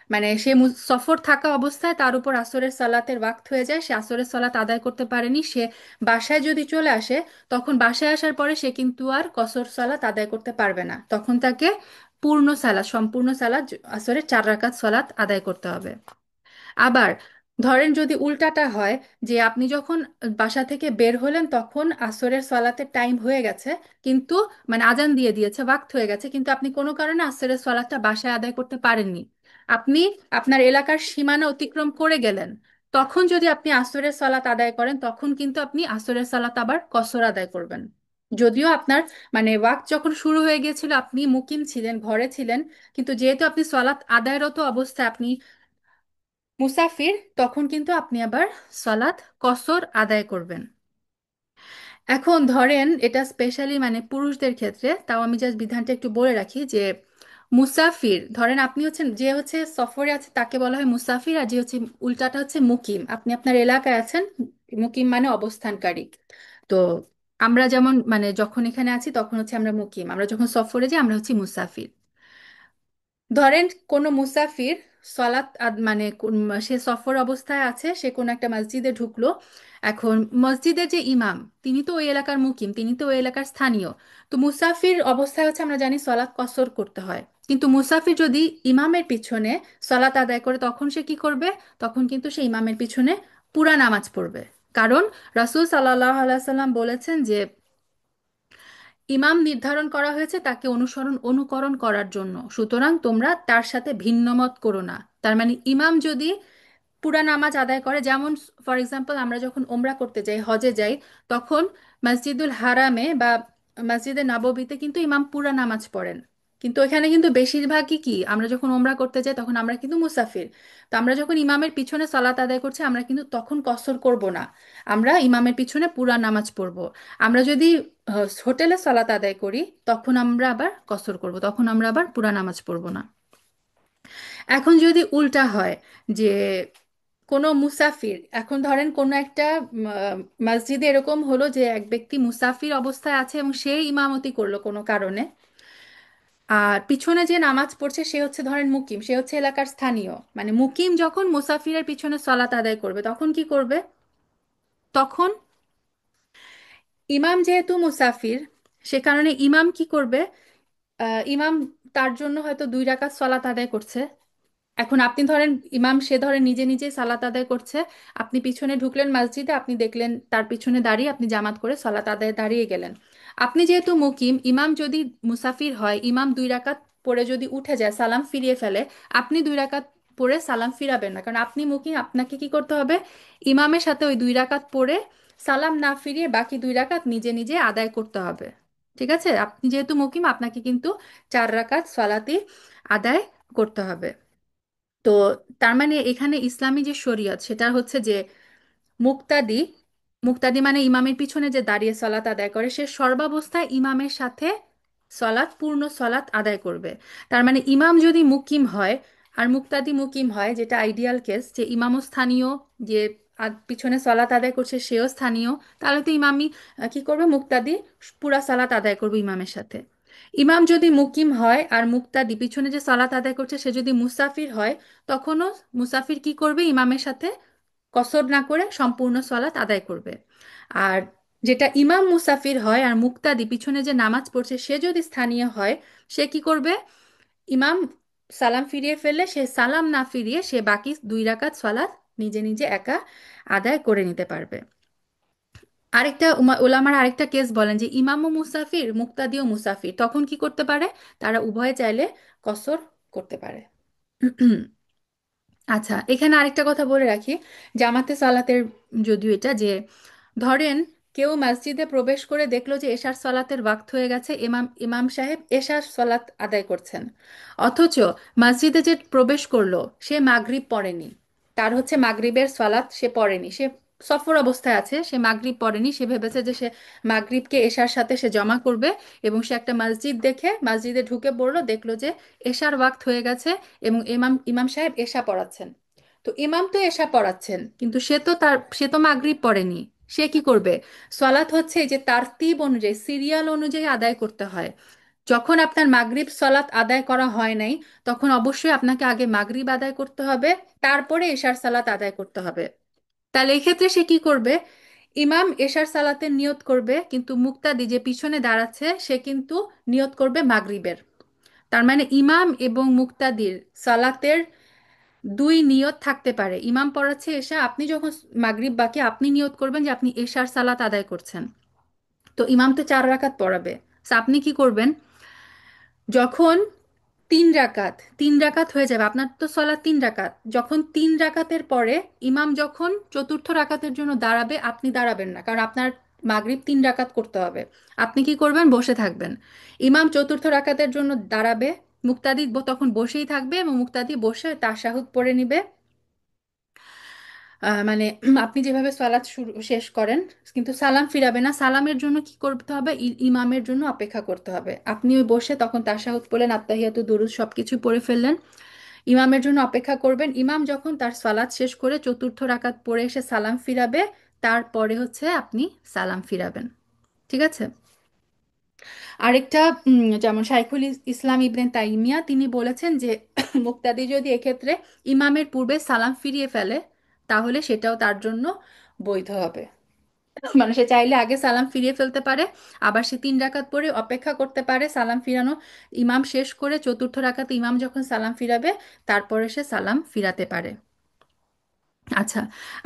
মানে সে সফর থাকা অবস্থায় তার উপর আসরের সালাতের ওয়াক্ত হয়ে যায়, সে আসরের সালাত আদায় করতে পারেনি, সে বাসায় যদি চলে আসে তখন বাসায় আসার পরে সে কিন্তু আর কসর সালাত আদায় করতে পারবে না, তখন তাকে পূর্ণ সালাত, সম্পূর্ণ সালাত, আসরের 4 রাকাত সালাত আদায় করতে হবে। আবার ধরেন যদি উল্টাটা হয়, যে আপনি যখন বাসা থেকে বের হলেন তখন আসরের সালাতের টাইম হয়ে গেছে, কিন্তু মানে আজান দিয়ে দিয়েছে, ওয়াক্ত হয়ে গেছে, কিন্তু আপনি কোনো কারণে আসরের সালাতটা বাসায় আদায় করতে পারেননি, আপনি আপনার এলাকার সীমানা অতিক্রম করে গেলেন, তখন যদি আপনি আসরের সালাত আদায় করেন তখন কিন্তু আপনি আসরের সালাত আবার কসর আদায় করবেন। যদিও আপনার মানে ওয়াক্ত যখন শুরু হয়ে গিয়েছিল আপনি মুকিম ছিলেন, ঘরে ছিলেন, কিন্তু যেহেতু আপনি সালাত আদায়রত অবস্থায় আপনি মুসাফির, তখন কিন্তু আপনি আবার সলাৎ কসর আদায় করবেন। এখন ধরেন এটা স্পেশালি মানে পুরুষদের ক্ষেত্রে, তাও আমি জাস্ট বিধানটা একটু বলে রাখি যে মুসাফির, ধরেন আপনি হচ্ছেন যে হচ্ছে সফরে আছে তাকে বলা হয় মুসাফির, আর যে হচ্ছে উল্টাটা হচ্ছে মুকিম, আপনি আপনার এলাকায় আছেন, মুকিম মানে অবস্থানকারী। তো আমরা যেমন মানে যখন এখানে আছি তখন হচ্ছে আমরা মুকিম, আমরা যখন সফরে যাই আমরা হচ্ছি মুসাফির। ধরেন কোনো মুসাফির মানে সে সফর অবস্থায় আছে, সে কোনো একটা মসজিদে ঢুকলো। এখন মসজিদের যে ইমাম তিনি তো ওই এলাকার মুকিম, তিনি তো ওই এলাকার স্থানীয়। তো মুসাফির অবস্থায় হচ্ছে আমরা জানি সলাৎ কসর করতে হয়, কিন্তু মুসাফির যদি ইমামের পিছনে সলাৎ আদায় করে তখন সে কি করবে, তখন কিন্তু সে ইমামের পিছনে পুরা নামাজ পড়বে। কারণ রাসূল সাল্লাল্লাহু আলাইহি সাল্লাম বলেছেন যে ইমাম নির্ধারণ করা হয়েছে তাকে অনুকরণ করার জন্য, সুতরাং তোমরা তার সাথে ভিন্নমত করো না। তার মানে ইমাম যদি পুরা নামাজ আদায় করে, যেমন ফর এক্সাম্পল আমরা যখন ওমরা করতে যাই, হজে যাই, তখন মসজিদুল হারামে বা মসজিদে নববীতে কিন্তু ইমাম পুরা নামাজ পড়েন, কিন্তু এখানে কিন্তু বেশিরভাগই কি, আমরা যখন ওমরা করতে যাই তখন আমরা কিন্তু মুসাফির। তো আমরা যখন ইমামের পিছনে সালাত আদায় করছি আমরা কিন্তু তখন কসর করব না, আমরা ইমামের পিছনে পুরা নামাজ পড়ব। আমরা যদি হোটেলে সালাত আদায় করি তখন আমরা আবার কসর করব, তখন আমরা আবার পুরা নামাজ পড়ব না। এখন যদি উল্টা হয় যে কোনো মুসাফির, এখন ধরেন কোনো একটা মসজিদে এরকম হলো যে এক ব্যক্তি মুসাফির অবস্থায় আছে এবং সে ইমামতি করলো কোনো কারণে, আর পিছনে যে নামাজ পড়ছে সে হচ্ছে ধরেন মুকিম, সে হচ্ছে এলাকার স্থানীয়, মানে মুকিম যখন মুসাফিরের পিছনে সলাত আদায় করবে তখন কি করবে, তখন ইমাম যেহেতু মুসাফির সে কারণে ইমাম কি করবে, ইমাম তার জন্য হয়তো 2 রাকাত সলাত আদায় করছে। এখন আপনি ধরেন ইমাম সে ধরেন নিজে নিজে সালাত আদায় করছে, আপনি পিছনে ঢুকলেন মসজিদে, আপনি দেখলেন তার পিছনে দাঁড়িয়ে আপনি জামাত করে সালাত আদায় দাঁড়িয়ে গেলেন। আপনি যেহেতু মুকিম, ইমাম যদি মুসাফির হয়, ইমাম 2 রাকাত পড়ে যদি উঠে যায় সালাম ফিরিয়ে ফেলে, আপনি 2 রাকাত পড়ে সালাম ফিরাবেন না, কারণ আপনি মুকিম, আপনাকে কি করতে হবে, ইমামের সাথে ওই 2 রাকাত পড়ে সালাম না ফিরিয়ে বাকি 2 রাকাত নিজে নিজে আদায় করতে হবে। ঠিক আছে, আপনি যেহেতু মুকিম আপনাকে কিন্তু 4 রাকাত সালাতি আদায় করতে হবে। তো তার মানে এখানে ইসলামী যে শরীয়ত সেটা হচ্ছে যে মুক্তাদি, মুক্তাদি মানে ইমামের পিছনে যে দাঁড়িয়ে সলাত আদায় করে সে সর্বাবস্থায় ইমামের সাথে পূর্ণ সলাত আদায় করবে। তার মানে ইমাম যদি মুকিম হয় আর মুক্তাদি মুকিম হয়, যেটা আইডিয়াল কেস, যে ইমামও স্থানীয়, যে পিছনে সলাত আদায় করছে সেও স্থানীয়, তাহলে তো ইমামই কি করবে, মুক্তাদি পুরা সালাত আদায় করবে ইমামের সাথে। ইমাম যদি মুকিম হয় আর মুক্তাদি পিছনে যে সালাত আদায় করছে সে যদি মুসাফির হয়, তখনও মুসাফির কি করবে, ইমামের সাথে কসর না করে সম্পূর্ণ সলাত আদায় করবে। আর যেটা ইমাম মুসাফির হয় আর মুক্তাদি পিছনে যে নামাজ পড়ছে সে যদি স্থানীয় হয়, সে কি করবে, ইমাম সালাম ফিরিয়ে ফেললে সে সালাম না ফিরিয়ে সে বাকি 2 রাকাত সালাত নিজে নিজে একা আদায় করে নিতে পারবে। আরেকটা ওলামার আরেকটা কেস বলেন যে ইমামও মুসাফির মুক্তাদিও মুসাফির, তখন কি করতে পারে? তারা উভয়ে চাইলে কসর করতে পারে। আচ্ছা, এখানে আরেকটা কথা বলে রাখি, জামাতে সালাতের, যদিও এটা যে ধরেন কেউ মসজিদে প্রবেশ করে দেখলো যে এশার সালাতের ওয়াক্ত হয়ে গেছে, ইমাম ইমাম সাহেব এশার সালাত আদায় করছেন, অথচ মসজিদে যে প্রবেশ করলো সে মাগরিব পড়েনি, তার হচ্ছে মাগরিবের সালাত সে পড়েনি, সে সফর অবস্থায় আছে, সে মাগরিব পড়েনি, সে ভেবেছে যে সে মাগরিবকে এশার সাথে সে জমা করবে, এবং সে একটা মসজিদ দেখে মসজিদে ঢুকে পড়লো, দেখলো যে এশার ওয়াক্ত হয়ে গেছে এবং ইমাম ইমাম সাহেব এশা পড়াচ্ছেন। তো ইমাম তো এশা পড়াচ্ছেন কিন্তু সে তো মাগরিব পড়েনি। সে কি করবে? সালাত হচ্ছে এই যে তারতিব অনুযায়ী, সিরিয়াল অনুযায়ী আদায় করতে হয়। যখন আপনার মাগরিব সালাত আদায় করা হয় নাই, তখন অবশ্যই আপনাকে আগে মাগরিব আদায় করতে হবে, তারপরে এশার সালাত আদায় করতে হবে। তাহলে এই ক্ষেত্রে সে কি করবে? ইমাম এশার সালাতের নিয়ত করবে, কিন্তু মুক্তাদি যে পিছনে দাঁড়াচ্ছে সে কিন্তু নিয়ত করবে মাগরিবের। তার মানে ইমাম এবং মুক্তাদির সালাতের দুই নিয়ত থাকতে পারে। ইমাম পড়াচ্ছে এশা, আপনি যখন মাগরিব বাকি আপনি নিয়ত করবেন যে আপনি এশার সালাত আদায় করছেন। তো ইমাম তো 4 রাকাত পড়াবে। So আপনি কি করবেন? যখন 3 রাকাত হয়ে যাবে, আপনার তো সলাৎ 3 রাকাত, যখন 3 রাকাতের পরে ইমাম যখন চতুর্থ রাকাতের জন্য দাঁড়াবে, আপনি দাঁড়াবেন না, কারণ আপনার মাগরিব 3 রাকাত করতে হবে। আপনি কি করবেন? বসে থাকবেন। ইমাম চতুর্থ রাকাতের জন্য দাঁড়াবে, মুক্তাদি তখন বসেই থাকবে এবং মুক্তাদি বসে তাশাহুদ পড়ে নিবে। মানে আপনি যেভাবে সালাত শুরু শেষ করেন, কিন্তু সালাম ফিরাবে না। সালামের জন্য কি করতে হবে? ইমামের জন্য অপেক্ষা করতে হবে। আপনি ওই বসে তখন তাশাহুদ পড়লেন, আত্তাহিয়াতু দরুদ সবকিছু পড়ে ফেললেন, ইমামের জন্য অপেক্ষা করবেন। ইমাম যখন তার সালাত শেষ করে চতুর্থ রাকাত পড়ে এসে সালাম ফিরাবে, তারপরে হচ্ছে আপনি সালাম ফিরাবেন। ঠিক আছে? আরেকটা যেমন শাইখুল ইসলাম ইবনে তাইমিয়া তিনি বলেছেন যে মুক্তাদি যদি এক্ষেত্রে ইমামের পূর্বে সালাম ফিরিয়ে ফেলে, তাহলে সেটাও তার জন্য বৈধ হবে। মানে সে চাইলে আগে সালাম ফিরিয়ে ফেলতে পারে, আবার সে 3 রাকাত পরে অপেক্ষা করতে পারে সালাম ফিরানো, ইমাম শেষ করে চতুর্থ রাকাতে ইমাম যখন সালাম ফিরাবে তারপরে সে সালাম ফিরাতে পারে। আচ্ছা,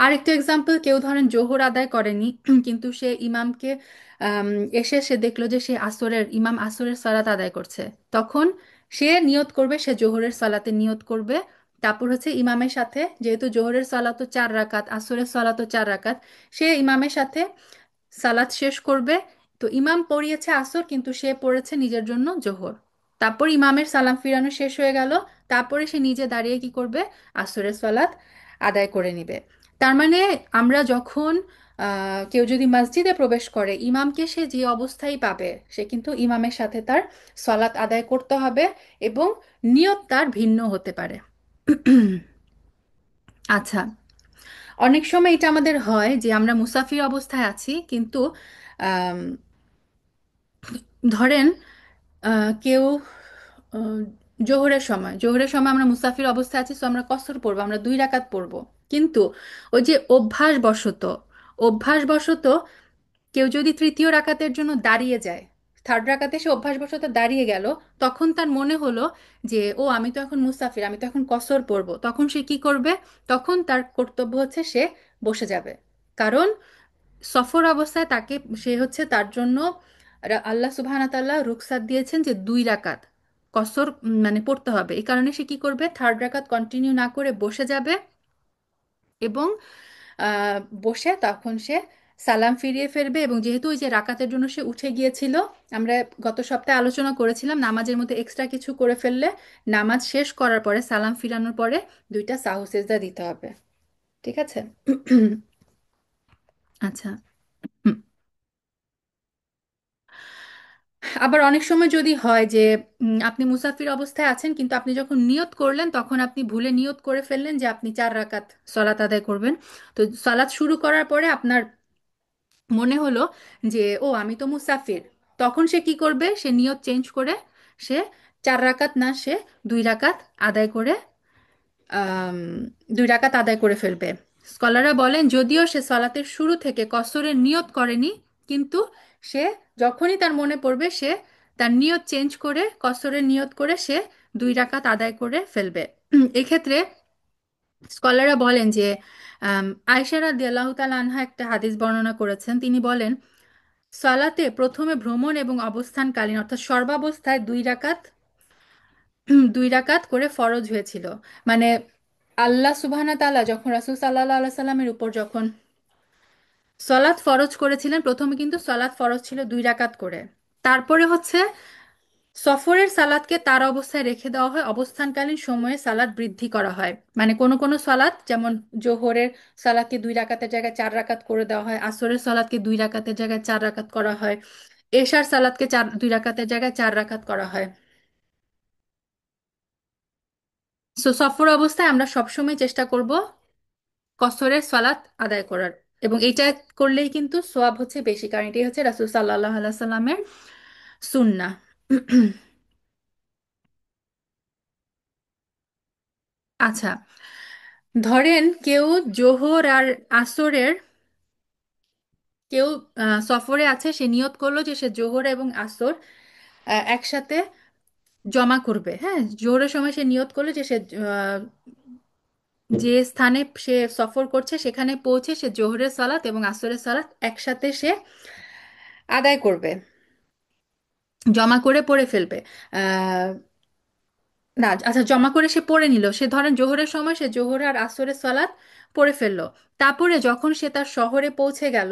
আরেকটা এক্সাম্পল, কেউ ধরেন জোহর আদায় করেনি, কিন্তু সে ইমামকে আম, এসে সে দেখলো যে সে ইমাম আসরের সালাত আদায় করছে, তখন সে নিয়ত করবে, সে জোহরের সালাতে নিয়ত করবে। তারপর হচ্ছে ইমামের সাথে, যেহেতু জোহরের সালাত 4 রাকাত, আসরের সালাত 4 রাকাত, সে ইমামের সাথে সালাত শেষ করবে। তো ইমাম পড়িয়েছে আসর কিন্তু সে পড়েছে নিজের জন্য জোহর। তারপর ইমামের সালাম ফিরানো শেষ হয়ে গেল, তারপরে সে নিজে দাঁড়িয়ে কি করবে? আসরের সালাত আদায় করে নিবে। তার মানে আমরা যখন কেউ যদি মসজিদে প্রবেশ করে, ইমামকে সে যে অবস্থায় পাবে সে কিন্তু ইমামের সাথে তার সালাত আদায় করতে হবে, এবং নিয়ত তার ভিন্ন হতে পারে। আচ্ছা, অনেক সময় এটা আমাদের হয় যে আমরা মুসাফির অবস্থায় আছি, কিন্তু আম, ধরেন কেউ আহ, জোহরের সময় আমরা মুসাফির অবস্থায় আছি, তো আমরা কসর পড়বো, আমরা 2 রাকাত পড়বো। কিন্তু ওই যে অভ্যাসবশত কেউ যদি তৃতীয় রাকাতের জন্য দাঁড়িয়ে যায়, থার্ড রাকাতে সে অভ্যাসবশত দাঁড়িয়ে গেল, তখন তার মনে হলো যে ও আমি তো এখন মুসাফির, আমি তো এখন কসর পড়বো, তখন সে কি করবে? তখন তার কর্তব্য হচ্ছে সে বসে যাবে। কারণ সফর অবস্থায় তাকে, সে হচ্ছে তার জন্য আল্লাহ সুবহানাহু ওয়া তাআলা রুখসাত দিয়েছেন যে 2 রাকাত কসর মানে পড়তে হবে। এই কারণে সে কি করবে? থার্ড রাকাত কন্টিনিউ না করে বসে যাবে, এবং আহ, বসে তখন সে সালাম ফিরিয়ে ফেলবে। এবং যেহেতু ওই যে রাকাতের জন্য সে উঠে গিয়েছিল, আমরা গত সপ্তাহে আলোচনা করেছিলাম নামাজের মধ্যে এক্সট্রা কিছু করে ফেললে নামাজ শেষ করার পরে সালাম ফিরানোর পরে 2টা সাহু সেজদা দিতে হবে। ঠিক আছে? আচ্ছা, আবার অনেক সময় যদি হয় যে আপনি মুসাফির অবস্থায় আছেন, কিন্তু আপনি যখন নিয়ত করলেন তখন আপনি ভুলে নিয়ত করে ফেললেন যে আপনি 4 রাকাত সলাত আদায় করবেন। তো সালাত শুরু করার পরে আপনার মনে হলো যে ও আমি তো মুসাফির, তখন সে কি করবে? সে নিয়ত চেঞ্জ করে সে 4 রাকাত না, সে 2 রাকাত আদায় করে আম, 2 রাকাত আদায় করে ফেলবে। স্কলাররা বলেন যদিও সে সালাতের শুরু থেকে কসরের নিয়ত করেনি, কিন্তু সে যখনই তার মনে পড়বে সে তার নিয়ত চেঞ্জ করে কসরের নিয়ত করে সে 2 রাকাত আদায় করে ফেলবে। এক্ষেত্রে স্কলাররা বলেন যে আয়েশা রাদিয়াল্লাহু তাআলা আনহা একটা হাদিস বর্ণনা করেছেন। তিনি বলেন, সালাতে প্রথমে ভ্রমণ এবং অবস্থানকালীন অর্থাৎ সর্বাবস্থায় 2 রাকাত 2 রাকাত করে ফরজ হয়েছিল। মানে আল্লাহ সুবহানাহু ওয়া তাআলা যখন রাসূল সাল্লাল্লাহু আলাইহি সাল্লামের উপর যখন সলাৎ ফরজ করেছিলেন, প্রথমে কিন্তু সলাৎ ফরজ ছিল 2 রাকাত করে। তারপরে হচ্ছে সফরের সালাদকে তার অবস্থায় রেখে দেওয়া হয়, অবস্থানকালীন সময়ে সালাদ বৃদ্ধি করা হয়। মানে কোনো কোনো সালাদ যেমন জোহরের সালাদকে 2 রাকাতের জায়গায় 4 রাকাত করে দেওয়া হয়, আসরের সালাদকে 2 রাকাতের জায়গায় 4 রাকাত করা হয়, এশার সালাদকে 2 রাকাতের জায়গায় 4 রাকাত করা হয়। সো সফর অবস্থায় আমরা সবসময় চেষ্টা করব কসরের সালাত আদায় করার, এবং এটা করলেই কিন্তু সোয়াব হচ্ছে বেশি, কারণ এটাই হচ্ছে রাসূল সাল্লাল্লাহু আলাইহি সাল্লামের সুন্নাহ। আচ্ছা, ধরেন কেউ জোহর আর আসরের কেউ সফরে আছে, সে নিয়ত করলো যে সে জোহর এবং আসর একসাথে জমা করবে। হ্যাঁ, জোহরের সময় সে নিয়ত করলো যে সে যে স্থানে সে সফর করছে সেখানে পৌঁছে সে জোহরের সালাত এবং আসরের সালাত একসাথে সে আদায় করবে, জমা করে পড়ে ফেলবে। আহ না, আচ্ছা, জমা করে সে পড়ে নিল, সে ধরেন জোহরের সময় সে জোহর আর আসরের সালাত পড়ে ফেললো। তারপরে যখন সে তার শহরে পৌঁছে গেল,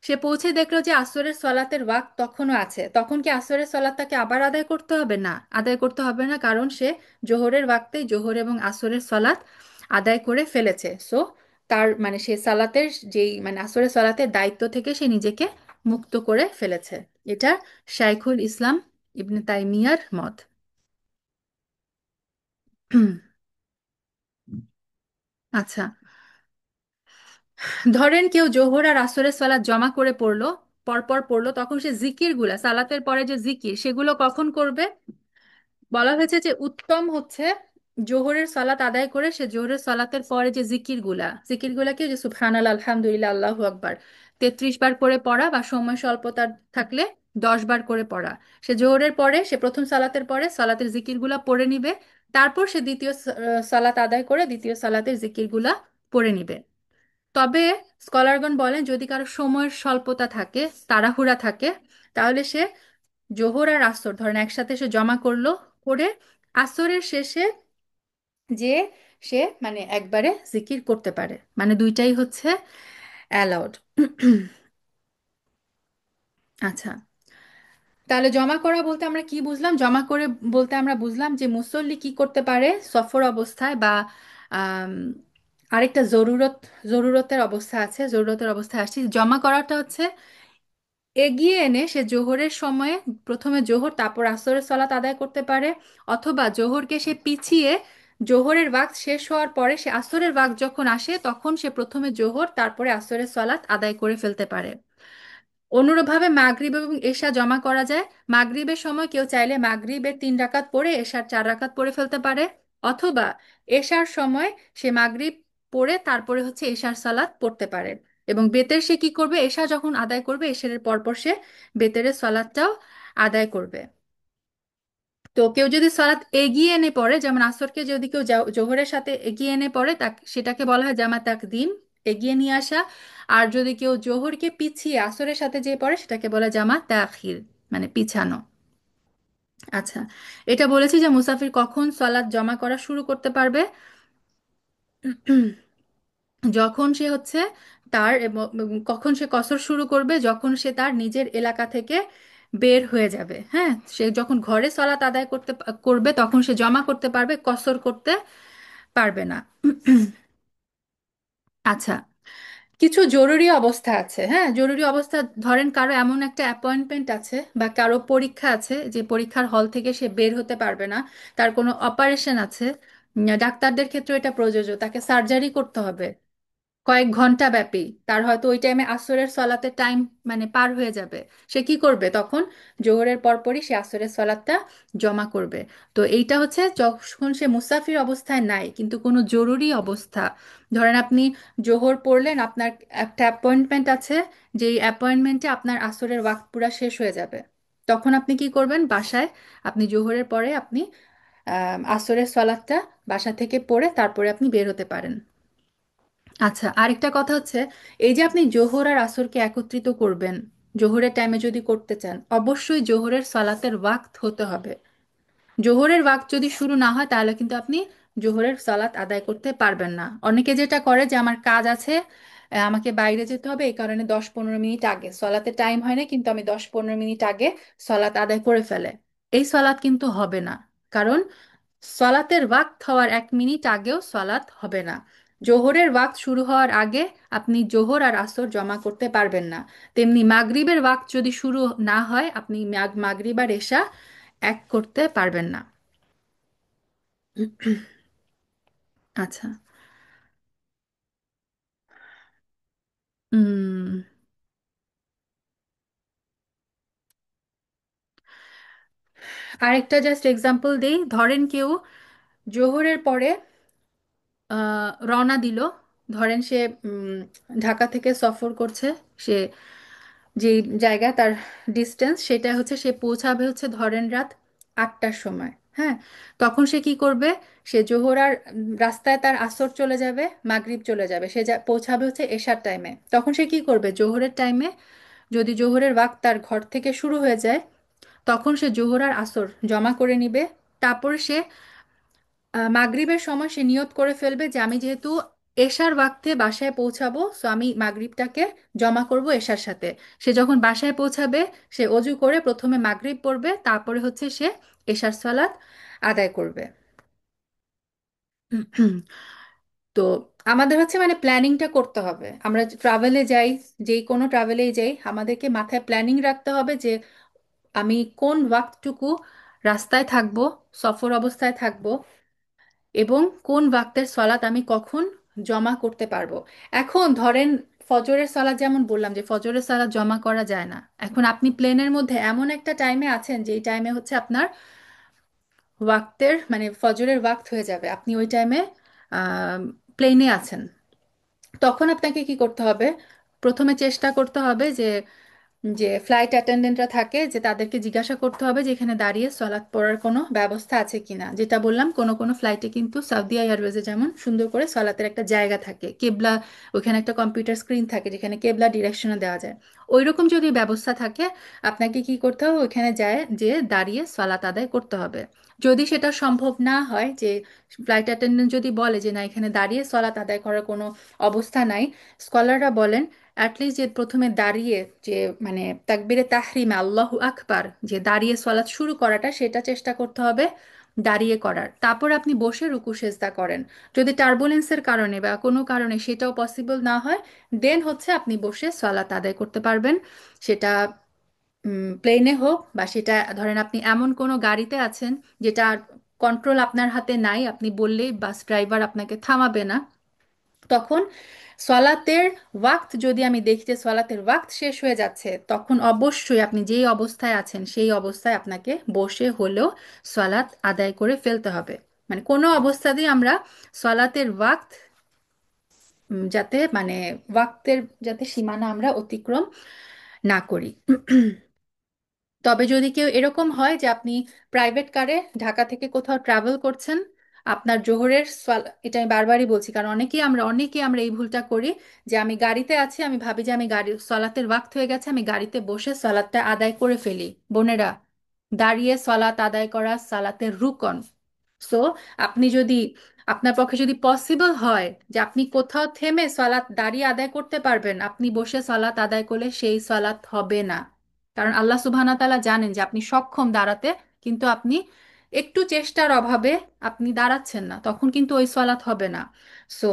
সে পৌঁছে দেখলো যে আসরের সলাতের ওয়াক্ত তখনও আছে, তখন কি আসরের সলাত তাকে আবার আদায় করতে হবে? না, আদায় করতে হবে না, কারণ সে জোহরের ওয়াক্তেই জোহর এবং আসরের সলাত আদায় করে ফেলেছে। সো তার মানে সে সালাতের যেই মানে আসরের সলাতের দায়িত্ব থেকে সে নিজেকে মুক্ত করে ফেলেছে। এটা শাইখুল ইসলাম ইবনে তাইমিয়ার মত। আচ্ছা, ধরেন কেউ জোহর আর আসরের সালাত জমা করে পড়লো, পরপর পড়লো, তখন সে জিকির গুলা সালাতের পরে যে জিকির সেগুলো কখন করবে? বলা হয়েছে যে উত্তম হচ্ছে জোহরের সালাত আদায় করে সে জোহরের সালাতের পরে যে জিকিরগুলাকে যে সুবহানাল্লাহ, আলহামদুলিল্লাহ, আল্লাহু আকবার 33 বার করে পড়া, বা সময় স্বল্পতা থাকলে 10 বার করে পড়া। সে জোহরের পরে সে প্রথম সালাতের পরে সালাতের জিকিরগুলা পড়ে নিবে, তারপর সে দ্বিতীয় সালাত আদায় করে দ্বিতীয় সালাতের জিকিরগুলা পড়ে নিবে। তবে স্কলারগণ বলেন যদি কারো সময়ের স্বল্পতা থাকে, তাড়াহুড়া থাকে, তাহলে সে জোহর আর আসর ধরেন একসাথে সে জমা করলো, করে আসরের শেষে যে সে মানে একবারে জিকির করতে পারে, মানে দুইটাই হচ্ছে অ্যালাউড। আচ্ছা, তাহলে জমা করা বলতে আমরা কি বুঝলাম? জমা করে বলতে আমরা বুঝলাম যে মুসল্লি কি করতে পারে সফর অবস্থায়, বা আম, আরেকটা জরুরতের অবস্থা আছে, জরুরতের অবস্থায় আসছি। জমা করাটা হচ্ছে এগিয়ে এনে সে জোহরের সময়ে প্রথমে জোহর তারপর আসরের সলাত আদায় করতে পারে, অথবা জোহরকে সে পিছিয়ে জোহরের ওয়াক্ত শেষ হওয়ার পরে সে আসরের ওয়াক্ত যখন আসে তখন সে প্রথমে জোহর তারপরে আসরের সলাত আদায় করে ফেলতে পারে। অনুরূপভাবে মাগরিব এবং এশা জমা করা যায়। মাগরিবের সময় কেউ চাইলে মাগরিবের 3 রাকাত পড়ে এশার 4 রাকাত পড়ে ফেলতে পারে, অথবা এশার সময় সে মাগরিব পড়ে তারপরে হচ্ছে এশার সালাত পড়তে পারে। এবং বেতের সে কি করবে? এশা যখন আদায় করবে এশারের পরপর সে বেতের সালাতটাও আদায় করবে। তো কেউ যদি সালাত এগিয়ে এনে পড়ে, যেমন আসরকে যদি কেউ জোহরের সাথে এগিয়ে এনে পড়ে, সেটাকে বলা হয় জামা তাকদিম, এগিয়ে নিয়ে আসা। আর যদি কেউ জোহরকে পিছিয়ে আসরের সাথে যে পড়ে সেটাকে বলে জামা তাখির, মানে পিছানো। আচ্ছা, এটা বলেছি যে মুসাফির কখন সালাত জমা করা শুরু করতে পারবে? যখন সে হচ্ছে তার এবং কখন সে কসর শুরু করবে? যখন সে তার নিজের এলাকা থেকে বের হয়ে যাবে। হ্যাঁ, সে যখন ঘরে সালাত আদায় করবে তখন সে জমা করতে পারবে, কসর করতে পারবে না। আচ্ছা, কিছু জরুরি অবস্থা আছে। হ্যাঁ, জরুরি অবস্থা, ধরেন কারো এমন একটা অ্যাপয়েন্টমেন্ট আছে বা কারো পরীক্ষা আছে যে পরীক্ষার হল থেকে সে বের হতে পারবে না, তার কোনো অপারেশন আছে। ডাক্তারদের ক্ষেত্রে এটা প্রযোজ্য, তাকে সার্জারি করতে হবে কয়েক ঘন্টা ব্যাপী, তার হয়তো ওই টাইমে আসরের সলাতে টাইম মানে পার হয়ে যাবে। সে কি করবে তখন? জোহরের পরপরই সে আসরের সলাতটা জমা করবে। তো এইটা হচ্ছে যখন সে মুসাফির অবস্থায় নাই কিন্তু কোনো জরুরি অবস্থা। ধরেন আপনি জোহর পড়লেন, আপনার একটা অ্যাপয়েন্টমেন্ট আছে, যেই অ্যাপয়েন্টমেন্টে আপনার আসরের ওয়াক্ত পুরা শেষ হয়ে যাবে, তখন আপনি কি করবেন? বাসায় আপনি জোহরের পরে আপনি আসরের সলাৎটা বাসা থেকে পড়ে তারপরে আপনি বের হতে পারেন। আচ্ছা, আরেকটা কথা হচ্ছে, এই যে আপনি জোহর আর আসরকে একত্রিত করবেন, জোহরের টাইমে যদি করতে চান, অবশ্যই জোহরের সালাতের ওয়াক্ত হতে হবে। জোহরের ওয়াক্ত যদি শুরু না হয় তাহলে কিন্তু আপনি জোহরের সালাত আদায় করতে পারবেন না। অনেকে যেটা করে যে আমার কাজ আছে, আমাকে বাইরে যেতে হবে, এই কারণে 10-15 মিনিট আগে, সলাতের টাইম হয় না কিন্তু আমি 10-15 মিনিট আগে সলাত আদায় করে ফেলে। এই সলাত কিন্তু হবে না, কারণ সলাতের ওয়াক্ত হওয়ার 1 মিনিট আগেও সলাত হবে না। জোহরের ওয়াক্ত শুরু হওয়ার আগে আপনি জোহর আর আসর জমা করতে পারবেন না। তেমনি মাগরিবের ওয়াক্ত যদি শুরু না হয়, আপনি মাগরিব আর এশা এক করতে পারবেন না। আচ্ছা। উম আরেকটা জাস্ট এক্সাম্পল দেই, ধরেন কেউ জোহরের পরে রওনা দিল। ধরেন সে ঢাকা থেকে সফর করছে, সে যে জায়গায় তার ডিস্টেন্স সেটা হচ্ছে, সে পৌঁছাবে হচ্ছে ধরেন রাত 8টার সময়। হ্যাঁ, তখন সে কি করবে? সে জোহর আর রাস্তায় তার আসর চলে যাবে, মাগরিব চলে যাবে, সে পৌঁছাবে হচ্ছে এশার টাইমে। তখন সে কি করবে? জোহরের টাইমে যদি জোহরের ওয়াক্ত তার ঘর থেকে শুরু হয়ে যায়, তখন সে জোহর আর আসর জমা করে নিবে। তারপর সে মাগরিবের সময় সে নিয়ত করে ফেলবে যে আমি যেহেতু এশার ওয়াক্তে বাসায় পৌঁছাবো, সো আমি মাগরিবটাকে জমা করব এশার সাথে। সে যখন বাসায় পৌঁছাবে, সে অজু করে প্রথমে মাগরিব পড়বে, তারপরে হচ্ছে সে এশার সালাত আদায় করবে। তো আমাদের হচ্ছে মানে প্ল্যানিংটা করতে হবে। আমরা ট্রাভেলে যাই, যেই কোনো ট্রাভেলেই যাই, আমাদেরকে মাথায় প্ল্যানিং রাখতে হবে যে আমি কোন ওয়াক্তটুকু রাস্তায় থাকবো, সফর অবস্থায় থাকবো, এবং কোন ওয়াক্তের সলাত আমি কখন জমা করতে পারবো। এখন ধরেন ফজরের সালাত, যেমন বললাম যে ফজরের সালাত জমা করা যায় না। এখন আপনি প্লেনের মধ্যে এমন একটা টাইমে আছেন যেই টাইমে হচ্ছে আপনার ওয়াক্তের মানে ফজরের ওয়াক্ত হয়ে যাবে, আপনি ওই টাইমে প্লেনে আছেন। তখন আপনাকে কি করতে হবে? প্রথমে চেষ্টা করতে হবে যে যে ফ্লাইট অ্যাটেন্ডেন্টরা থাকে, যে তাদেরকে জিজ্ঞাসা করতে হবে যে এখানে দাঁড়িয়ে সলাৎ পড়ার কোনো ব্যবস্থা আছে কিনা। যেটা বললাম, কোনো কোনো ফ্লাইটে কিন্তু সাউদি এয়ারওয়েজে যেমন সুন্দর করে সলাতের একটা জায়গা থাকে, কেবলা, ওখানে একটা কম্পিউটার স্ক্রিন থাকে যেখানে কেবলা ডিরেকশনে দেওয়া যায়। ওই রকম যদি ব্যবস্থা থাকে, আপনাকে কি করতে হবে? ওইখানে যায় যে দাঁড়িয়ে সলাত আদায় করতে হবে। যদি সেটা সম্ভব না হয়, যে ফ্লাইট অ্যাটেন্ডেন্ট যদি বলে যে না, এখানে দাঁড়িয়ে সলাত আদায় করার কোনো অবস্থা নাই, স্কলাররা বলেন অ্যাটলিস্ট যে প্রথমে দাঁড়িয়ে, যে মানে তাকবিরে তাহরিমে আল্লাহু আকবার, যে দাঁড়িয়ে সলাৎ শুরু করাটা, সেটা চেষ্টা করতে হবে দাঁড়িয়ে করার। তারপর আপনি বসে রুকু সেজদা করেন। যদি টার্বুলেন্সের কারণে বা কোনো কারণে সেটাও পসিবল না হয়, দেন হচ্ছে আপনি বসে সলাৎ আদায় করতে পারবেন। সেটা প্লেনে হোক, বা সেটা ধরেন আপনি এমন কোনো গাড়িতে আছেন যেটা কন্ট্রোল আপনার হাতে নাই, আপনি বললেই বাস ড্রাইভার আপনাকে থামাবে না। তখন সলাতের ওয়াক্ত যদি আমি দেখি যে সলাতের ওয়াক্ত শেষ হয়ে যাচ্ছে, তখন অবশ্যই আপনি যেই অবস্থায় আছেন সেই অবস্থায় আপনাকে বসে হলেও সলাত আদায় করে ফেলতে হবে। মানে কোনো অবস্থাতেই আমরা সলাতের ওয়াক্ত যাতে মানে ওয়াক্তের যাতে সীমানা আমরা অতিক্রম না করি। তবে যদি কেউ এরকম হয় যে আপনি প্রাইভেট কারে ঢাকা থেকে কোথাও ট্রাভেল করছেন, আপনার জোহরের এটা আমি বারবারই বলছি, কারণ অনেকেই আমরা এই ভুলটা করি, যে আমি গাড়িতে আছি, আমি ভাবি যে আমি গাড়ি সলাতের ওয়াক্ত হয়ে গেছে, আমি গাড়িতে বসে সলাতটা আদায় করে ফেলি। বোনেরা, দাঁড়িয়ে সলাত আদায় করা সালাতের রুকন। সো আপনি যদি, আপনার পক্ষে যদি পসিবল হয় যে আপনি কোথাও থেমে সলাত দাঁড়িয়ে আদায় করতে পারবেন, আপনি বসে সলাত আদায় করলে সেই সলাত হবে না। কারণ আল্লাহ সুবহানাহু ওয়া তাআলা জানেন যে আপনি সক্ষম দাঁড়াতে, কিন্তু আপনি একটু চেষ্টার অভাবে আপনি দাঁড়াচ্ছেন না, তখন কিন্তু ওই সলাত হবে না। সো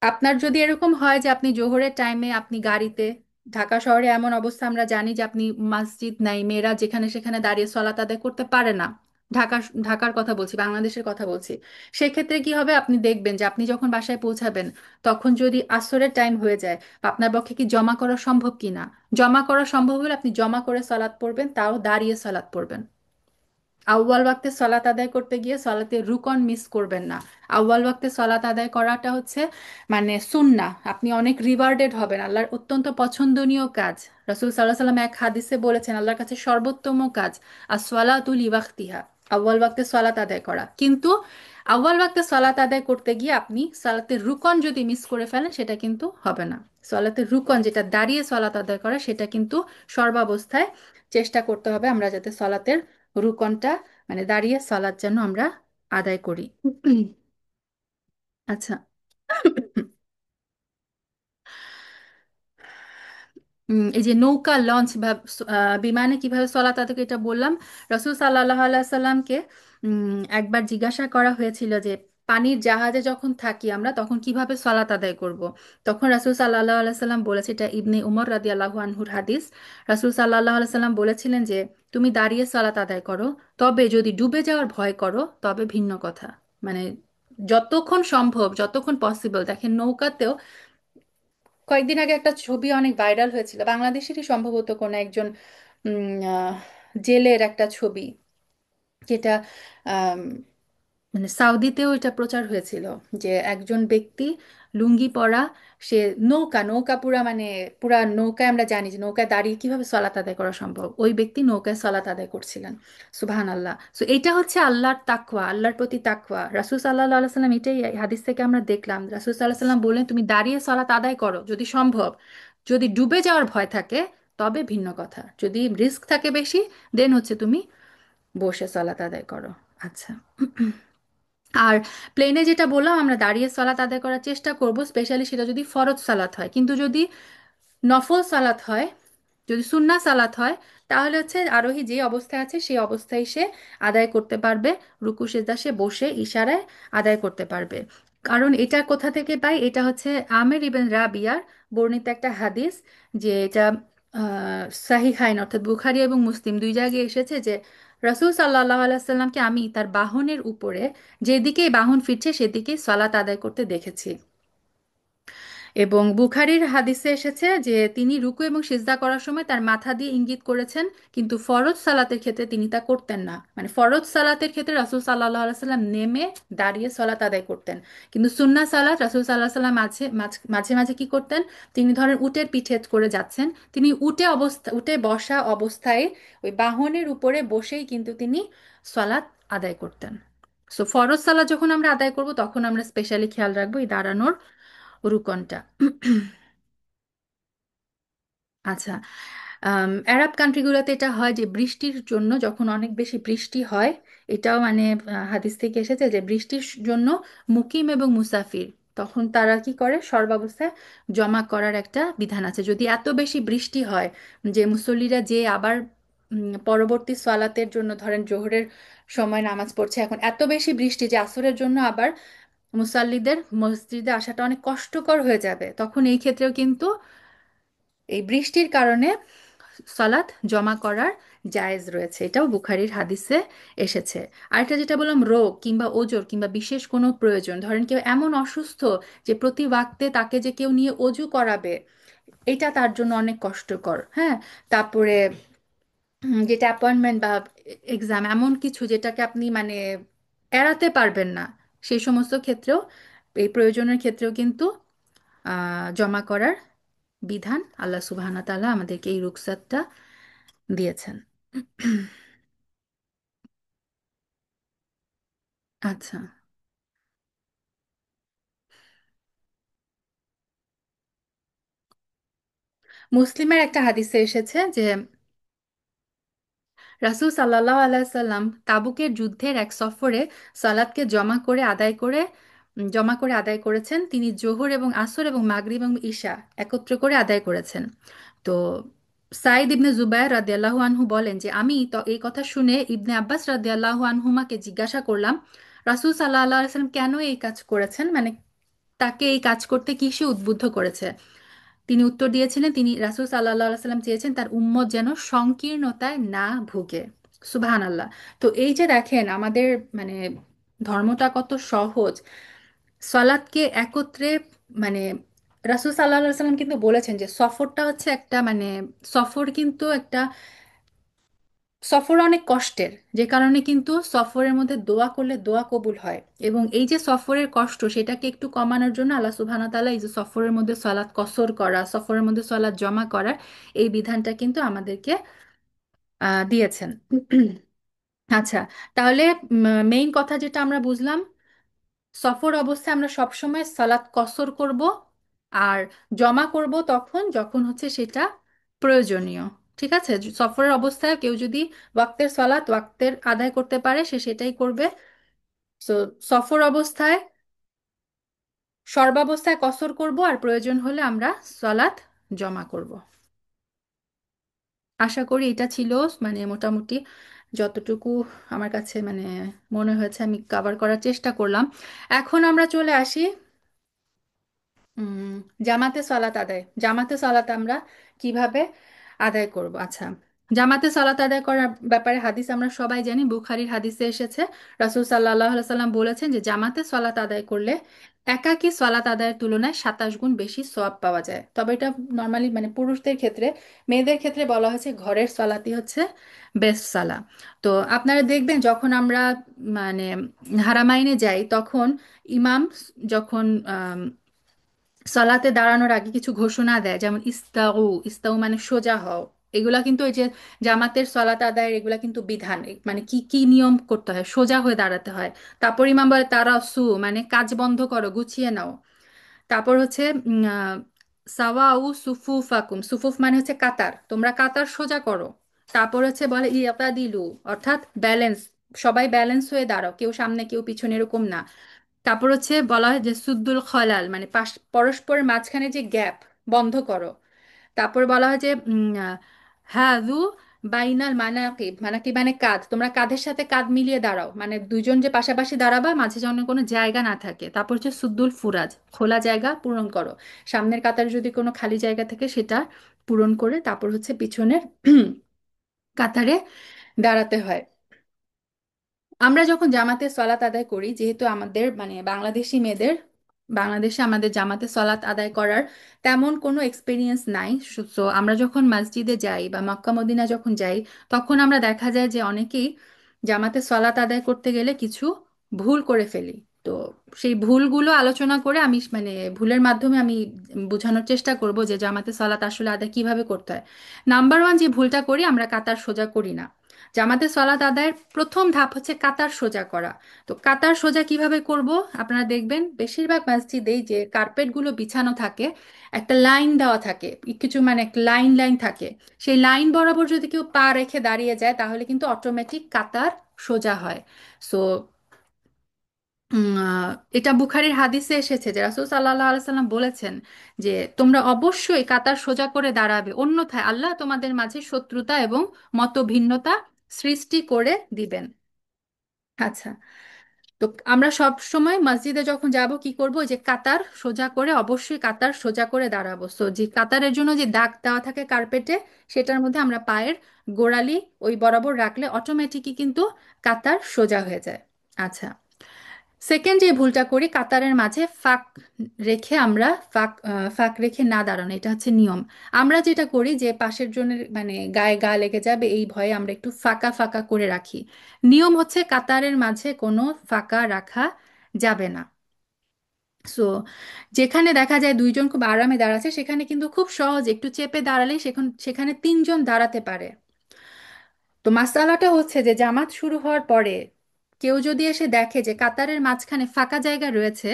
আপনার যদি এরকম হয় যে আপনি জোহরের টাইমে আপনি গাড়িতে, ঢাকা শহরে এমন অবস্থা আমরা জানি যে আপনি মসজিদ নাই, মেয়েরা যেখানে সেখানে দাঁড়িয়ে সলাত আদায় করতে পারে না। ঢাকা ঢাকার কথা বলছি, বাংলাদেশের কথা বলছি। সেক্ষেত্রে কি হবে? আপনি দেখবেন যে আপনি যখন বাসায় পৌঁছাবেন, তখন যদি আসরের টাইম হয়ে যায়, আপনার পক্ষে কি জমা করা সম্ভব কি না? জমা করা সম্ভব হলে আপনি জমা করে সালাত পড়বেন, তাও দাঁড়িয়ে সালাত পড়বেন। আউয়াল ওয়াক্তে সলাত আদায় করতে গিয়ে সলাতে রুকন মিস করবেন না। আউয়াল ওয়াক্তে সলাত আদায় করাটা হচ্ছে মানে সুন্নাহ, আপনি অনেক রিওয়ার্ডেড হবেন, আল্লাহর অত্যন্ত পছন্দনীয় কাজ। রাসূল সাল্লাল্লাহু আলাইহি ওয়াসাল্লাম এক হাদিসে বলেছেন, আল্লাহর কাছে সর্বোত্তম কাজ আস-সালাতু লিওয়াক্তিহা, আউয়াল ওয়াক্তে সলাত আদায় করা। কিন্তু আউয়াল ওয়াক্তে সলাত আদায় করতে গিয়ে আপনি সালাতের রুকন যদি মিস করে ফেলেন সেটা কিন্তু হবে না। সলাতের রুকন যেটা দাঁড়িয়ে সলাত আদায় করা, সেটা কিন্তু সর্বাবস্থায় চেষ্টা করতে হবে আমরা যাতে সলাতের রুকনটা মানে দাঁড়িয়ে সলাৎ যেন আমরা আদায় করি। আচ্ছা। এই যে নৌকা লঞ্চ বা বিমানে কিভাবে চলা তাদেরকে এটা বললাম। রসুল সাল্লাহ আলাইসাল্লামকে একবার জিজ্ঞাসা করা হয়েছিল যে পানির জাহাজে যখন থাকি আমরা তখন কিভাবে সলাত আদায় করব। তখন রাসুল সাল্লাহ আলাইসাল্লাম বলেছে, এটা ইবনে উমর রাদিয়াল্লাহু আনহুর হাদিস, রাসুল সাল্লাহ আলাইসাল্লাম বলেছিলেন যে তুমি দাঁড়িয়ে সলাত আদায় করো, তবে যদি ডুবে যাওয়ার ভয় করো তবে ভিন্ন কথা। মানে যতক্ষণ সম্ভব, যতক্ষণ পসিবল, দেখেন নৌকাতেও কয়েকদিন আগে একটা ছবি অনেক ভাইরাল হয়েছিল, বাংলাদেশেরই সম্ভবত কোনো একজন জেলের একটা ছবি, যেটা আম, মানে সাউদিতেও এটা প্রচার হয়েছিল, যে একজন ব্যক্তি লুঙ্গি পরা, সে নৌকা নৌকা পুরা মানে পুরা নৌকায়, আমরা জানি যে নৌকায় দাঁড়িয়ে কিভাবে সলাত আদায় করা সম্ভব, ওই ব্যক্তি নৌকায় সলাত আদায় করছিলেন। সুবহান আল্লাহ। সো এইটা হচ্ছে আল্লাহর তাকওয়া, আল্লাহর প্রতি তাকওয়া। রাসূল সাল্লাল্লাহু আলাইহি সাল্লাম, এটাই এই হাদিস থেকে আমরা দেখলাম, রাসূল সাল্লাল্লাহু আলাইহি সাল্লাম বললেন তুমি দাঁড়িয়ে সলাত আদায় করো যদি সম্ভব, যদি ডুবে যাওয়ার ভয় থাকে তবে ভিন্ন কথা, যদি রিস্ক থাকে বেশি দেন হচ্ছে তুমি বসে সলাত আদায় করো। আচ্ছা। আর প্লেনে যেটা বললাম আমরা দাঁড়িয়ে সালাত আদায় করার চেষ্টা করব, স্পেশালি সেটা যদি ফরজ সালাত হয়। কিন্তু যদি নফল সালাত হয়, যদি সুন্নাহ সালাত হয়, তাহলে হচ্ছে আরোহী যে অবস্থায় আছে সেই অবস্থায় সে আদায় করতে পারবে, রুকু সেজদা সে বসে ইশারায় আদায় করতে পারবে। কারণ এটা কোথা থেকে পাই, এটা হচ্ছে আমের ইবেন রাবিয়ার বর্ণিত একটা হাদিস, যে এটা সাহিহাইন অর্থাৎ বুখারী এবং মুসলিম দুই জায়গায় এসেছে যে রাসূল সাল্লাল্লাহু আলাইহি সাল্লামকে আমি তার বাহনের উপরে যেদিকেই বাহন ফিরছে সেদিকেই সালাত আদায় করতে দেখেছি। এবং বুখারীর হাদিসে এসেছে যে তিনি রুকু এবং সিজদা করার সময় তার মাথা দিয়ে ইঙ্গিত করেছেন, কিন্তু ফরজ সালাতের ক্ষেত্রে তিনি তা করতেন না। মানে ফরজ সালাতের ক্ষেত্রে রাসূল সাল্লাল্লাহু আলাইহি সাল্লাম নেমে দাঁড়িয়ে সালাত আদায় করতেন, কিন্তু সুন্নাহ সালাত রাসূল সাল্লাল্লাহু আলাইহি সাল্লাম মাঝে মাঝে মাঝে কি করতেন, তিনি ধরেন উটের পিঠে করে যাচ্ছেন, তিনি উটে বসা অবস্থায় ওই বাহনের উপরে বসেই কিন্তু তিনি সালাত আদায় করতেন। সো ফরজ সালাত যখন আমরা আদায় করব তখন আমরা স্পেশালি খেয়াল রাখবো এই দাঁড়ানোর রুকনটা। আচ্ছা। আরব কান্ট্রিগুলোতে এটা হয় যে বৃষ্টির জন্য যখন অনেক বেশি বৃষ্টি হয়, এটাও মানে হাদিস থেকে এসেছে যে বৃষ্টির জন্য মুকিম এবং মুসাফির তখন তারা কি করে, সর্বাবস্থায় জমা করার একটা বিধান আছে। যদি এত বেশি বৃষ্টি হয় যে মুসল্লিরা যে আবার পরবর্তী সালাতের জন্য, ধরেন জোহরের সময় নামাজ পড়ছে, এখন এত বেশি বৃষ্টি যে আসরের জন্য আবার মুসাল্লিদের মসজিদে আসাটা অনেক কষ্টকর হয়ে যাবে, তখন এই ক্ষেত্রেও কিন্তু এই বৃষ্টির কারণে সালাত জমা করার জায়েজ রয়েছে, এটাও বুখারীর হাদিসে এসেছে। আরেকটা যেটা বললাম, রোগ কিংবা ওজর কিংবা বিশেষ কোনো প্রয়োজন, ধরেন কেউ এমন অসুস্থ যে প্রতি ওয়াক্তে তাকে যে কেউ নিয়ে অজু করাবে, এটা তার জন্য অনেক কষ্টকর। হ্যাঁ। তারপরে যেটা অ্যাপয়েন্টমেন্ট বা এক্সাম, এমন কিছু যেটাকে আপনি মানে এড়াতে পারবেন না, সেই সমস্ত ক্ষেত্রেও, এই প্রয়োজনের ক্ষেত্রেও কিন্তু জমা করার বিধান আল্লাহ সুবহানাহু ওয়া তাআলা আমাদেরকে এই রুকসাতটা দিয়েছেন। আচ্ছা। মুসলিমের একটা হাদিসে এসেছে যে রাসূল সাল্লাল্লাহু আলাইহি সাল্লাম তাবুকের যুদ্ধের এক সফরে সালাতকে জমা করে আদায় করেছেন। তিনি জোহর এবং আসর এবং মাগরিব এবং ঈশা একত্র করে আদায় করেছেন। তো সাইদ ইবনে জুবায়ের রাদিয়াল্লাহু আনহু বলেন যে আমি তো এই কথা শুনে ইবনে আব্বাস রাদিয়াল্লাহু আনহুমাকে জিজ্ঞাসা করলাম, রাসূল সাল্লাল্লাহু আলাইহি সাল্লাম কেন এই কাজ করেছেন, মানে তাকে এই কাজ করতে কিসে উদ্বুদ্ধ করেছে। তিনি উত্তর দিয়েছিলেন, তিনি রাসূল সাল্লাল্লাহু আলাইহি সাল্লাম চেয়েছেন তার উম্মত যেন সংকীর্ণতায় না ভুগে। সুবহান আল্লাহ। তো এই যে দেখেন আমাদের মানে ধর্মটা কত সহজ, সালাতকে একত্রে মানে রাসূল সাল্লাল্লাহু আলাইহি সাল্লাম কিন্তু বলেছেন যে সফরটা হচ্ছে একটা মানে সফর কিন্তু একটা সফর অনেক কষ্টের, যে কারণে কিন্তু সফরের মধ্যে দোয়া করলে দোয়া কবুল হয়। এবং এই যে সফরের কষ্ট সেটাকে একটু কমানোর জন্য আল্লাহ সুবহানাহু ওয়া তাআলা এই যে সফরের মধ্যে সালাত কসর করা, সফরের মধ্যে সালাত জমা করার এই বিধানটা কিন্তু আমাদেরকে দিয়েছেন। আচ্ছা, তাহলে মেইন কথা যেটা আমরা বুঝলাম, সফর অবস্থায় আমরা সবসময় সালাত কসর করব, আর জমা করব তখন যখন হচ্ছে সেটা প্রয়োজনীয়। ঠিক আছে, সফরের অবস্থায় কেউ যদি ওয়াক্তের সালাত ওয়াক্তের আদায় করতে পারে সে সেটাই করবে। তো সফর অবস্থায় সর্বাবস্থায় কসর করব, আর প্রয়োজন হলে আমরা সালাত জমা করব। আশা করি এটা ছিল মানে মোটামুটি যতটুকু আমার কাছে মানে মনে হয়েছে আমি কভার করার চেষ্টা করলাম। এখন আমরা চলে আসি উম, জামাতে সালাত আদায়। জামাতে সালাত আমরা কিভাবে আদায় করব? আচ্ছা, জামাতে সালাত আদায় করার ব্যাপারে হাদিস আমরা সবাই জানি, বুখারীর হাদিসে এসেছে রাসূল সাল্লাল্লাহু আলাইহি সাল্লাম বলেছেন যে জামাতে সালাত আদায় করলে একাকী সালাত আদায়ের তুলনায় 27 গুণ বেশি সওয়াব পাওয়া যায়। তবে এটা নর্মালি মানে পুরুষদের ক্ষেত্রে, মেয়েদের ক্ষেত্রে বলা হয়েছে ঘরের সালাতই হচ্ছে বেস্ট সালা। তো আপনারা দেখবেন যখন আমরা মানে হারামাইনে যাই তখন ইমাম যখন সালাতে দাঁড়ানোর আগে কিছু ঘোষণা দেয়, যেমন ইস্তাউ, ইস্তাউ মানে সোজা হও। এগুলা কিন্তু ওই যে জামাতের সালাত আদায়ের এগুলা কিন্তু বিধান, মানে কি কি নিয়ম করতে হয়, সোজা হয়ে দাঁড়াতে হয়। তারপর ইমাম বলে তারা সু মানে কাজ বন্ধ করো, গুছিয়ে নাও। তারপর হচ্ছে সাওয়াউ সুফুফাকুম, সুফুফ মানে হচ্ছে কাতার, তোমরা কাতার সোজা করো। তারপর হচ্ছে বলে ইয়াতাদিলু, অর্থাৎ ব্যালেন্স, সবাই ব্যালেন্স হয়ে দাঁড়াও, কেউ সামনে কেউ পিছনে এরকম না। তারপর হচ্ছে বলা হয় যে সুদ্দুল খলাল মানে পরস্পরের মাঝখানে যে গ্যাপ বন্ধ করো। তারপর বলা হয় যে হাযু বাইনাল মানাকিব, মানাকিব মানে কাঁধ, তোমরা কাঁধের সাথে কাঁধ মিলিয়ে দাঁড়াও, মানে দুইজন যে পাশাপাশি দাঁড়াবা মাঝে যেন কোনো জায়গা না থাকে। তারপর হচ্ছে সুদ্দুল ফুরাজ, খোলা জায়গা পূরণ করো, সামনের কাতারে যদি কোনো খালি জায়গা থাকে সেটা পূরণ করে তারপর হচ্ছে পিছনের কাতারে দাঁড়াতে হয়। আমরা যখন জামাতে সলাত আদায় করি, যেহেতু আমাদের মানে বাংলাদেশি মেয়েদের বাংলাদেশে আমাদের জামাতে সলাত আদায় করার তেমন কোনো এক্সপিরিয়েন্স নাই। সো আমরা যখন মসজিদে যাই বা মক্কা মদিনা যখন যাই তখন আমরা দেখা যায় যে অনেকেই জামাতে সলাত আদায় করতে গেলে কিছু ভুল করে ফেলি। তো সেই ভুলগুলো আলোচনা করে আমি মানে ভুলের মাধ্যমে আমি বোঝানোর চেষ্টা করব যে জামাতে সলাত আসলে আদায় কিভাবে করতে হয়। নাম্বার ওয়ান যে ভুলটা করি, আমরা কাতার সোজা করি না। জামাতে সলাত আদায়ের প্রথম ধাপ হচ্ছে কাতার সোজা করা। তো কাতার সোজা কিভাবে করব? আপনারা দেখবেন বেশিরভাগ মসজিদেই যে কার্পেটগুলো বিছানো থাকে একটা লাইন দেওয়া থাকে, কিছু মানে একটা লাইন লাইন থাকে। সেই লাইন বরাবর যদি কেউ পা রেখে দাঁড়িয়ে যায় তাহলে কিন্তু অটোমেটিক কাতার সোজা হয়। সো এটা বুখারীর হাদিসে এসেছে যে রাসূল সাল্লাল্লাহু আলাইহি সাল্লাম বলেছেন যে তোমরা অবশ্যই কাতার সোজা করে দাঁড়াবে, অন্যথায় আল্লাহ তোমাদের মাঝে শত্রুতা এবং মতভিন্নতা সৃষ্টি করে দিবেন। আচ্ছা, তো আমরা সব সময় মসজিদে যখন যাব কি করব, যে কাতার সোজা করে অবশ্যই কাতার সোজা করে দাঁড়াবো। সো যে কাতারের জন্য যে দাগ দেওয়া থাকে কার্পেটে সেটার মধ্যে আমরা পায়ের গোড়ালি ওই বরাবর রাখলে অটোমেটিকই কিন্তু কাতার সোজা হয়ে যায়। আচ্ছা, সেকেন্ড যে ভুলটা করি, কাতারের মাঝে ফাঁক রেখে আমরা ফাঁক রেখে না দাঁড়ানো, এটা হচ্ছে নিয়ম। আমরা যেটা করি যে পাশের জনের মানে গায়ে গা লেগে যাবে এই ভয়ে আমরা একটু ফাঁকা ফাঁকা করে রাখি। নিয়ম হচ্ছে কাতারের মাঝে কোনো ফাঁকা রাখা যাবে না। সো যেখানে দেখা যায় দুইজন খুব আরামে দাঁড়াচ্ছে সেখানে কিন্তু খুব সহজ একটু চেপে দাঁড়ালেই সেখানে সেখানে তিনজন দাঁড়াতে পারে। তো মাসালাটা হচ্ছে যে জামাত শুরু হওয়ার পরে কেউ যদি এসে দেখে যে কাতারের মাঝখানে ফাঁকা জায়গা রয়েছে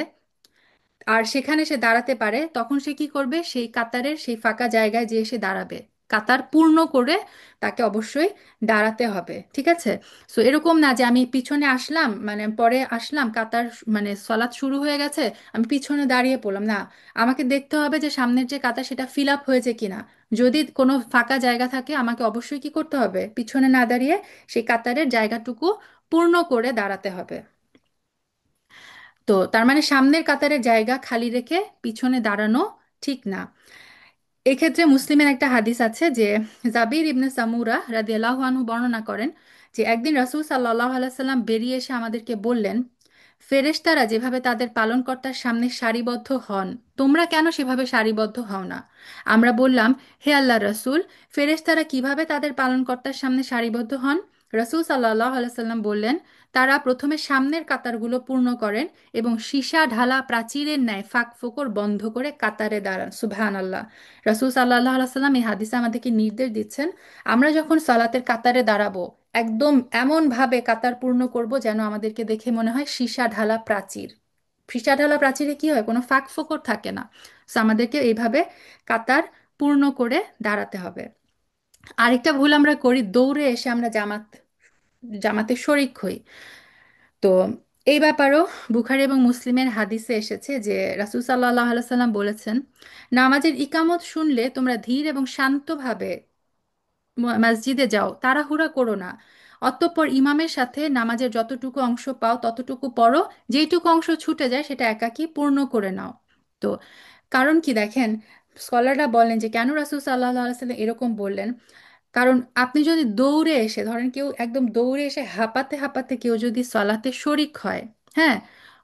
আর সেখানে সে দাঁড়াতে পারে, তখন সে কি করবে, সেই কাতারের সেই ফাঁকা জায়গায় যে এসে দাঁড়াবে। কাতার পূর্ণ করে তাকে অবশ্যই দাঁড়াতে হবে, ঠিক আছে? সো এরকম না যে আমি পিছনে আসলাম মানে পরে আসলাম কাতার মানে সলাৎ শুরু হয়ে গেছে আমি পিছনে দাঁড়িয়ে পড়লাম না। আমাকে দেখতে হবে যে সামনের যে কাতার সেটা ফিল আপ হয়েছে কিনা। যদি কোনো ফাঁকা জায়গা থাকে আমাকে অবশ্যই কি করতে হবে, পিছনে না দাঁড়িয়ে সেই কাতারের জায়গাটুকু পূর্ণ করে দাঁড়াতে হবে। তো তার মানে সামনের কাতারের জায়গা খালি রেখে পিছনে দাঁড়ানো ঠিক না। এক্ষেত্রে মুসলিমের একটা হাদিস আছে যে জাবির ইবনে সামুরা রাদিয়াল্লাহু আনহু বর্ণনা করেন যে একদিন রাসূল সাল্লাল্লাহু আলাইহি সাল্লাম বেরিয়ে এসে আমাদেরকে বললেন, ফেরেশতারা যেভাবে তাদের পালনকর্তার সামনে সারিবদ্ধ হন তোমরা কেন সেভাবে সারিবদ্ধ হও না? আমরা বললাম, হে আল্লাহ রসূল, ফেরেশতারা কিভাবে তাদের পালনকর্তার সামনে সারিবদ্ধ হন? রাসূল সাল্লাল্লাহু আলাইহি সাল্লাম বললেন, তারা প্রথমে সামনের কাতারগুলো পূর্ণ করেন এবং সীসা ঢালা প্রাচীরের ন্যায় ফাঁক ফোকর বন্ধ করে কাতারে দাঁড়ান। সুবহানাল্লাহ। রাসূল সাল্লাল্লাহু আলাইহি সাল্লাম এই হাদিসে আমাদেরকে নির্দেশ দিচ্ছেন আমরা যখন সালাতের কাতারে দাঁড়াবো একদম এমন ভাবে কাতার পূর্ণ করব যেন আমাদেরকে দেখে মনে হয় সীসা ঢালা প্রাচীর। সীসা ঢালা প্রাচীরে কি হয়, কোনো ফাঁক ফোকর থাকে না। তো আমাদেরকে এইভাবে কাতার পূর্ণ করে দাঁড়াতে হবে। আরেকটা ভুল আমরা করি, দৌড়ে এসে আমরা জামাতে শরিক হই। তো এই ব্যাপারেও বুখারী এবং মুসলিমের হাদিসে এসেছে যে রাসূল সাল্লাল্লাহু আলাইহি সাল্লাম বলেছেন, নামাজের ইকামত শুনলে তোমরা ধীর এবং শান্তভাবে মসজিদে যাও, তাড়াহুড়া করো না। অতঃপর ইমামের সাথে নামাজের যতটুকু অংশ পাও ততটুকু পড়ো, যেইটুকু অংশ ছুটে যায় সেটা একাকী পূর্ণ করে নাও। তো কারণ কি দেখেন, স্কলাররা বলেন যে কেন রাসূল সাল্লাল্লাহু আলাইহি সাল্লাম এরকম বললেন। কারণ আপনি যদি দৌড়ে এসে, ধরেন কেউ একদম দৌড়ে এসে হাঁপাতে হাঁপাতে কেউ যদি সলাতে শরিক হয়, হ্যাঁ,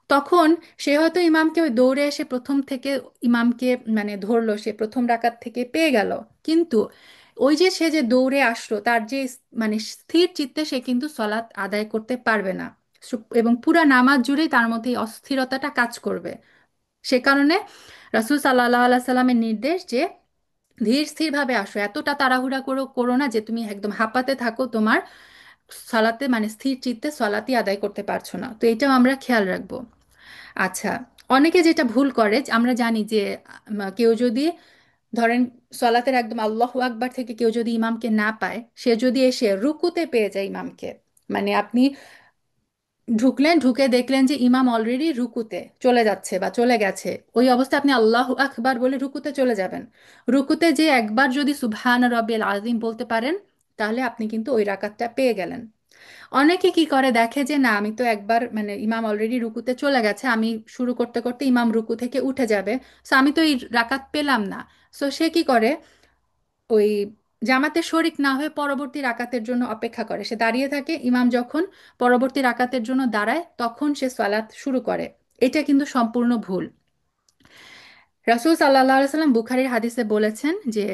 তখন সে হয়তো ইমামকে ওই দৌড়ে এসে প্রথম থেকে ইমামকে মানে ধরলো, সে প্রথম রাকাত থেকে পেয়ে গেল। কিন্তু ওই যে সে যে দৌড়ে আসলো, তার যে মানে স্থির চিত্তে সে কিন্তু সলাৎ আদায় করতে পারবে না। এবং পুরা নামাজ জুড়েই তার মধ্যে এই অস্থিরতাটা কাজ করবে। সে কারণে রাসূল সাল্লাল্লাহু আলাইহি সাল্লামের নির্দেশ যে ধীর স্থির ভাবে আসো, এতটা তাড়াহুড়া করো করো না যে তুমি একদম হাঁপাতে থাকো, তোমার সালাতে মানে স্থির চিত্তে সলাতি আদায় করতে পারছো না। তো এটাও আমরা খেয়াল রাখবো। আচ্ছা, অনেকে যেটা ভুল করে, আমরা জানি যে কেউ যদি ধরেন সলাতের একদম আল্লাহু আকবার থেকে কেউ যদি ইমামকে না পায়, সে যদি এসে রুকুতে পেয়ে যায় ইমামকে, মানে আপনি ঢুকলেন, ঢুকে দেখলেন যে ইমাম অলরেডি রুকুতে চলে যাচ্ছে বা চলে গেছে, ওই অবস্থায় আপনি আল্লাহু আকবার বলে রুকুতে চলে যাবেন। রুকুতে যে একবার যদি সুবহান রাব্বিল আযীম বলতে পারেন, তাহলে আপনি কিন্তু ওই রাকাতটা পেয়ে গেলেন। অনেকে কি করে, দেখে যে না আমি তো একবার মানে ইমাম অলরেডি রুকুতে চলে গেছে, আমি শুরু করতে করতে ইমাম রুকু থেকে উঠে যাবে, সো আমি তো এই রাকাত পেলাম না। সো সে কি করে, ওই জামাতে শরিক না হয়ে পরবর্তী রাকাতের জন্য অপেক্ষা করে, সে দাঁড়িয়ে থাকে, ইমাম যখন পরবর্তী রাকাতের জন্য দাঁড়ায় তখন সে সালাত শুরু করে। এটা কিন্তু সম্পূর্ণ ভুল। রাসূল সাল্লাল্লাহু আলাইহি সাল্লাম বুখারীর হাদিসে বলেছেন যে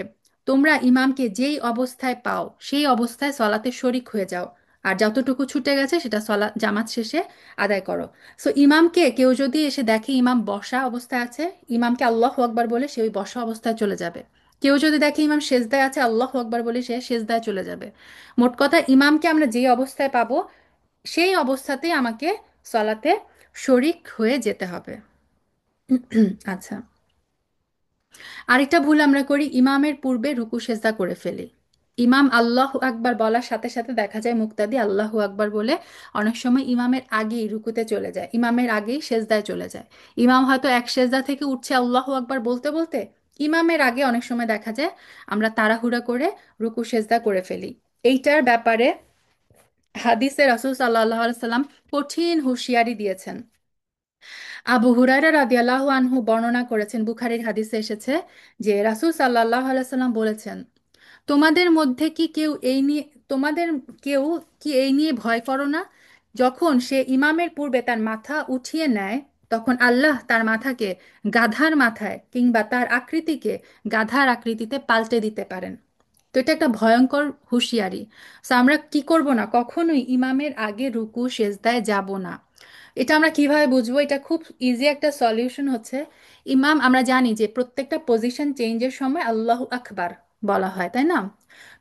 তোমরা ইমামকে যেই অবস্থায় পাও সেই অবস্থায় সলাতে শরিক হয়ে যাও, আর যতটুকু ছুটে গেছে সেটা জামাত শেষে আদায় করো। সো ইমামকে কেউ যদি এসে দেখে ইমাম বসা অবস্থায় আছে, ইমামকে আল্লাহু আকবার বলে সে ওই বসা অবস্থায় চলে যাবে। কেউ যদি দেখে ইমাম সেজদায় আছে, আল্লাহু আকবার বলে সে সেজদায় চলে যাবে। মোট কথা, ইমামকে আমরা যেই অবস্থায় পাবো সেই অবস্থাতেই আমাকে সলাতে শরিক হয়ে যেতে হবে। আচ্ছা, আরেকটা ভুল আমরা করি, ইমামের পূর্বে রুকু সেজদা করে ফেলি। ইমাম আল্লাহু আকবার বলার সাথে সাথে দেখা যায় মুক্তাদি আল্লাহু আকবার বলে অনেক সময় ইমামের আগেই রুকুতে চলে যায়, ইমামের আগেই সেজদায় চলে যায়। ইমাম হয়তো এক সেজদা থেকে উঠছে আল্লাহু আকবার বলতে বলতে, ইমামের আগে অনেক সময় দেখা যায় আমরা তাড়াহুড়া করে রুকু সেজদা করে ফেলি। এইটার ব্যাপারে হাদিসে রাসূল সাল্লাল্লাহু আলাইহি সাল্লাম কঠিন হুঁশিয়ারি দিয়েছেন। আবু হুরায়রা রাদিয়াল্লাহু আনহু বর্ণনা করেছেন, বুখারীর হাদিসে এসেছে যে রাসূল সাল্লাল্লাহু আলাইহি সাল্লাম বলেছেন, তোমাদের মধ্যে কি কেউ এই নিয়ে তোমাদের কেউ কি এই নিয়ে ভয় করো না, যখন সে ইমামের পূর্বে তার মাথা উঠিয়ে নেয় তখন আল্লাহ তার মাথাকে গাধার মাথায় কিংবা তার আকৃতিকে গাধার আকৃতিতে পাল্টে দিতে পারেন। তো এটা একটা ভয়ঙ্কর হুঁশিয়ারি। সো আমরা কি করব না, কখনোই ইমামের আগে রুকু সেজদায় যাব না। এটা আমরা কিভাবে বুঝবো, এটা খুব ইজি একটা সলিউশন হচ্ছে, ইমাম আমরা জানি যে প্রত্যেকটা পজিশন চেঞ্জের সময় আল্লাহু আকবার বলা হয়, তাই না?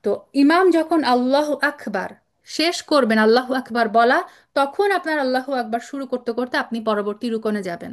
তো ইমাম যখন আল্লাহু আকবার শেষ করবেন, আল্লাহু আকবার বলা, তখন আপনার আল্লাহু আকবার শুরু করতে করতে আপনি পরবর্তী রুকনে যাবেন।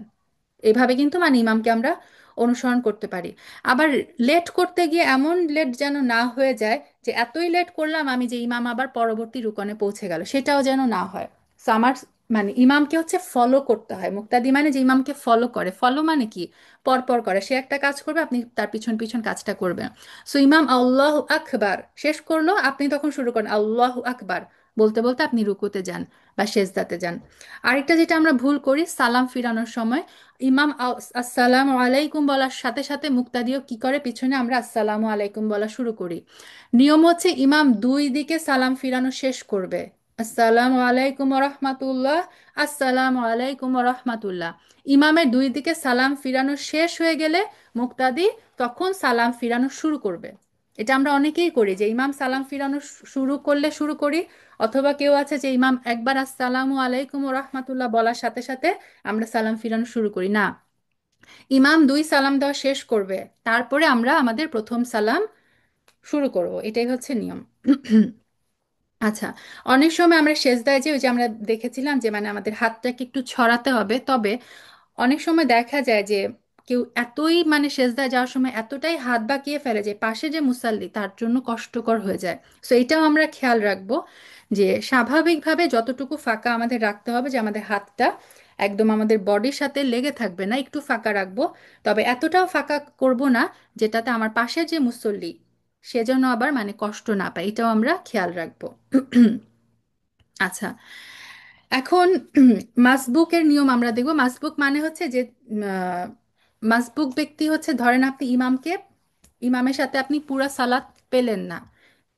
এভাবে কিন্তু মানে ইমামকে আমরা অনুসরণ করতে পারি। আবার লেট করতে গিয়ে এমন লেট যেন না হয়ে যায় যে এতই লেট করলাম আমি যে ইমাম আবার পরবর্তী রুকনে পৌঁছে গেল, সেটাও যেন না হয়। So আমার মানে ইমামকে হচ্ছে ফলো করতে হয়, মুক্তাদি মানে যে ইমামকে ফলো করে, ফলো মানে কি, পর পর করে, সে একটা কাজ করবে আপনি তার পিছন পিছন কাজটা করবেন। সো ইমাম আল্লাহু আকবার শেষ করলো, আপনি তখন শুরু করেন আল্লাহু আকবার বলতে বলতে আপনি রুকুতে যান বা সেজদাতে যান। আরেকটা যেটা আমরা ভুল করি, সালাম ফিরানোর সময় ইমাম আসসালামু আলাইকুম বলার সাথে সাথে মুক্তাদিও কি করে, পিছনে আমরা আসসালামু আলাইকুম বলা শুরু করি। নিয়ম হচ্ছে ইমাম দুই দিকে সালাম ফিরানো শেষ করবে, আসসালামু আলাইকুম রহমাতুল্লাহ, আসসালামু আলাইকুম রহমাতুল্লাহ। ইমামের দুই দিকে সালাম ফিরানো শেষ হয়ে গেলে মুক্তাদি তখন সালাম ফিরানো শুরু করবে। এটা আমরা অনেকেই করি যে ইমাম সালাম ফিরানো শুরু করলে শুরু করি, অথবা কেউ আছে যে ইমাম একবার আসসালামু আলাইকুম রহমাতুল্লাহ বলার সাথে সাথে আমরা সালাম ফিরানো শুরু করি না। ইমাম দুই সালাম দেওয়া শেষ করবে, তারপরে আমরা আমাদের প্রথম সালাম শুরু করব, এটাই হচ্ছে নিয়ম। আচ্ছা, অনেক সময় আমরা সেজদায় যে ওই যে আমরা দেখেছিলাম যে মানে আমাদের হাতটাকে একটু ছড়াতে হবে, তবে অনেক সময় দেখা যায় যে কেউ এতই মানে সেজদায় যাওয়ার সময় এতটাই হাত বাঁকিয়ে ফেলে যে পাশে যে মুসাল্লি তার জন্য কষ্টকর হয়ে যায়। সো এটাও আমরা খেয়াল রাখবো যে স্বাভাবিকভাবে যতটুকু ফাঁকা আমাদের রাখতে হবে, যে আমাদের হাতটা একদম আমাদের বডির সাথে লেগে থাকবে না, একটু ফাঁকা রাখবো। তবে এতটাও ফাঁকা করব না যেটাতে আমার পাশে যে মুসল্লি সেজন্য আবার মানে কষ্ট না পায়, এটাও আমরা খেয়াল রাখবো। আচ্ছা, এখন মাসবুকের নিয়ম আমরা দেখব। মাসবুক মানে হচ্ছে যে মাসবুক ব্যক্তি হচ্ছে, ধরেন আপনি ইমামের সাথে আপনি পুরা সালাত পেলেন না,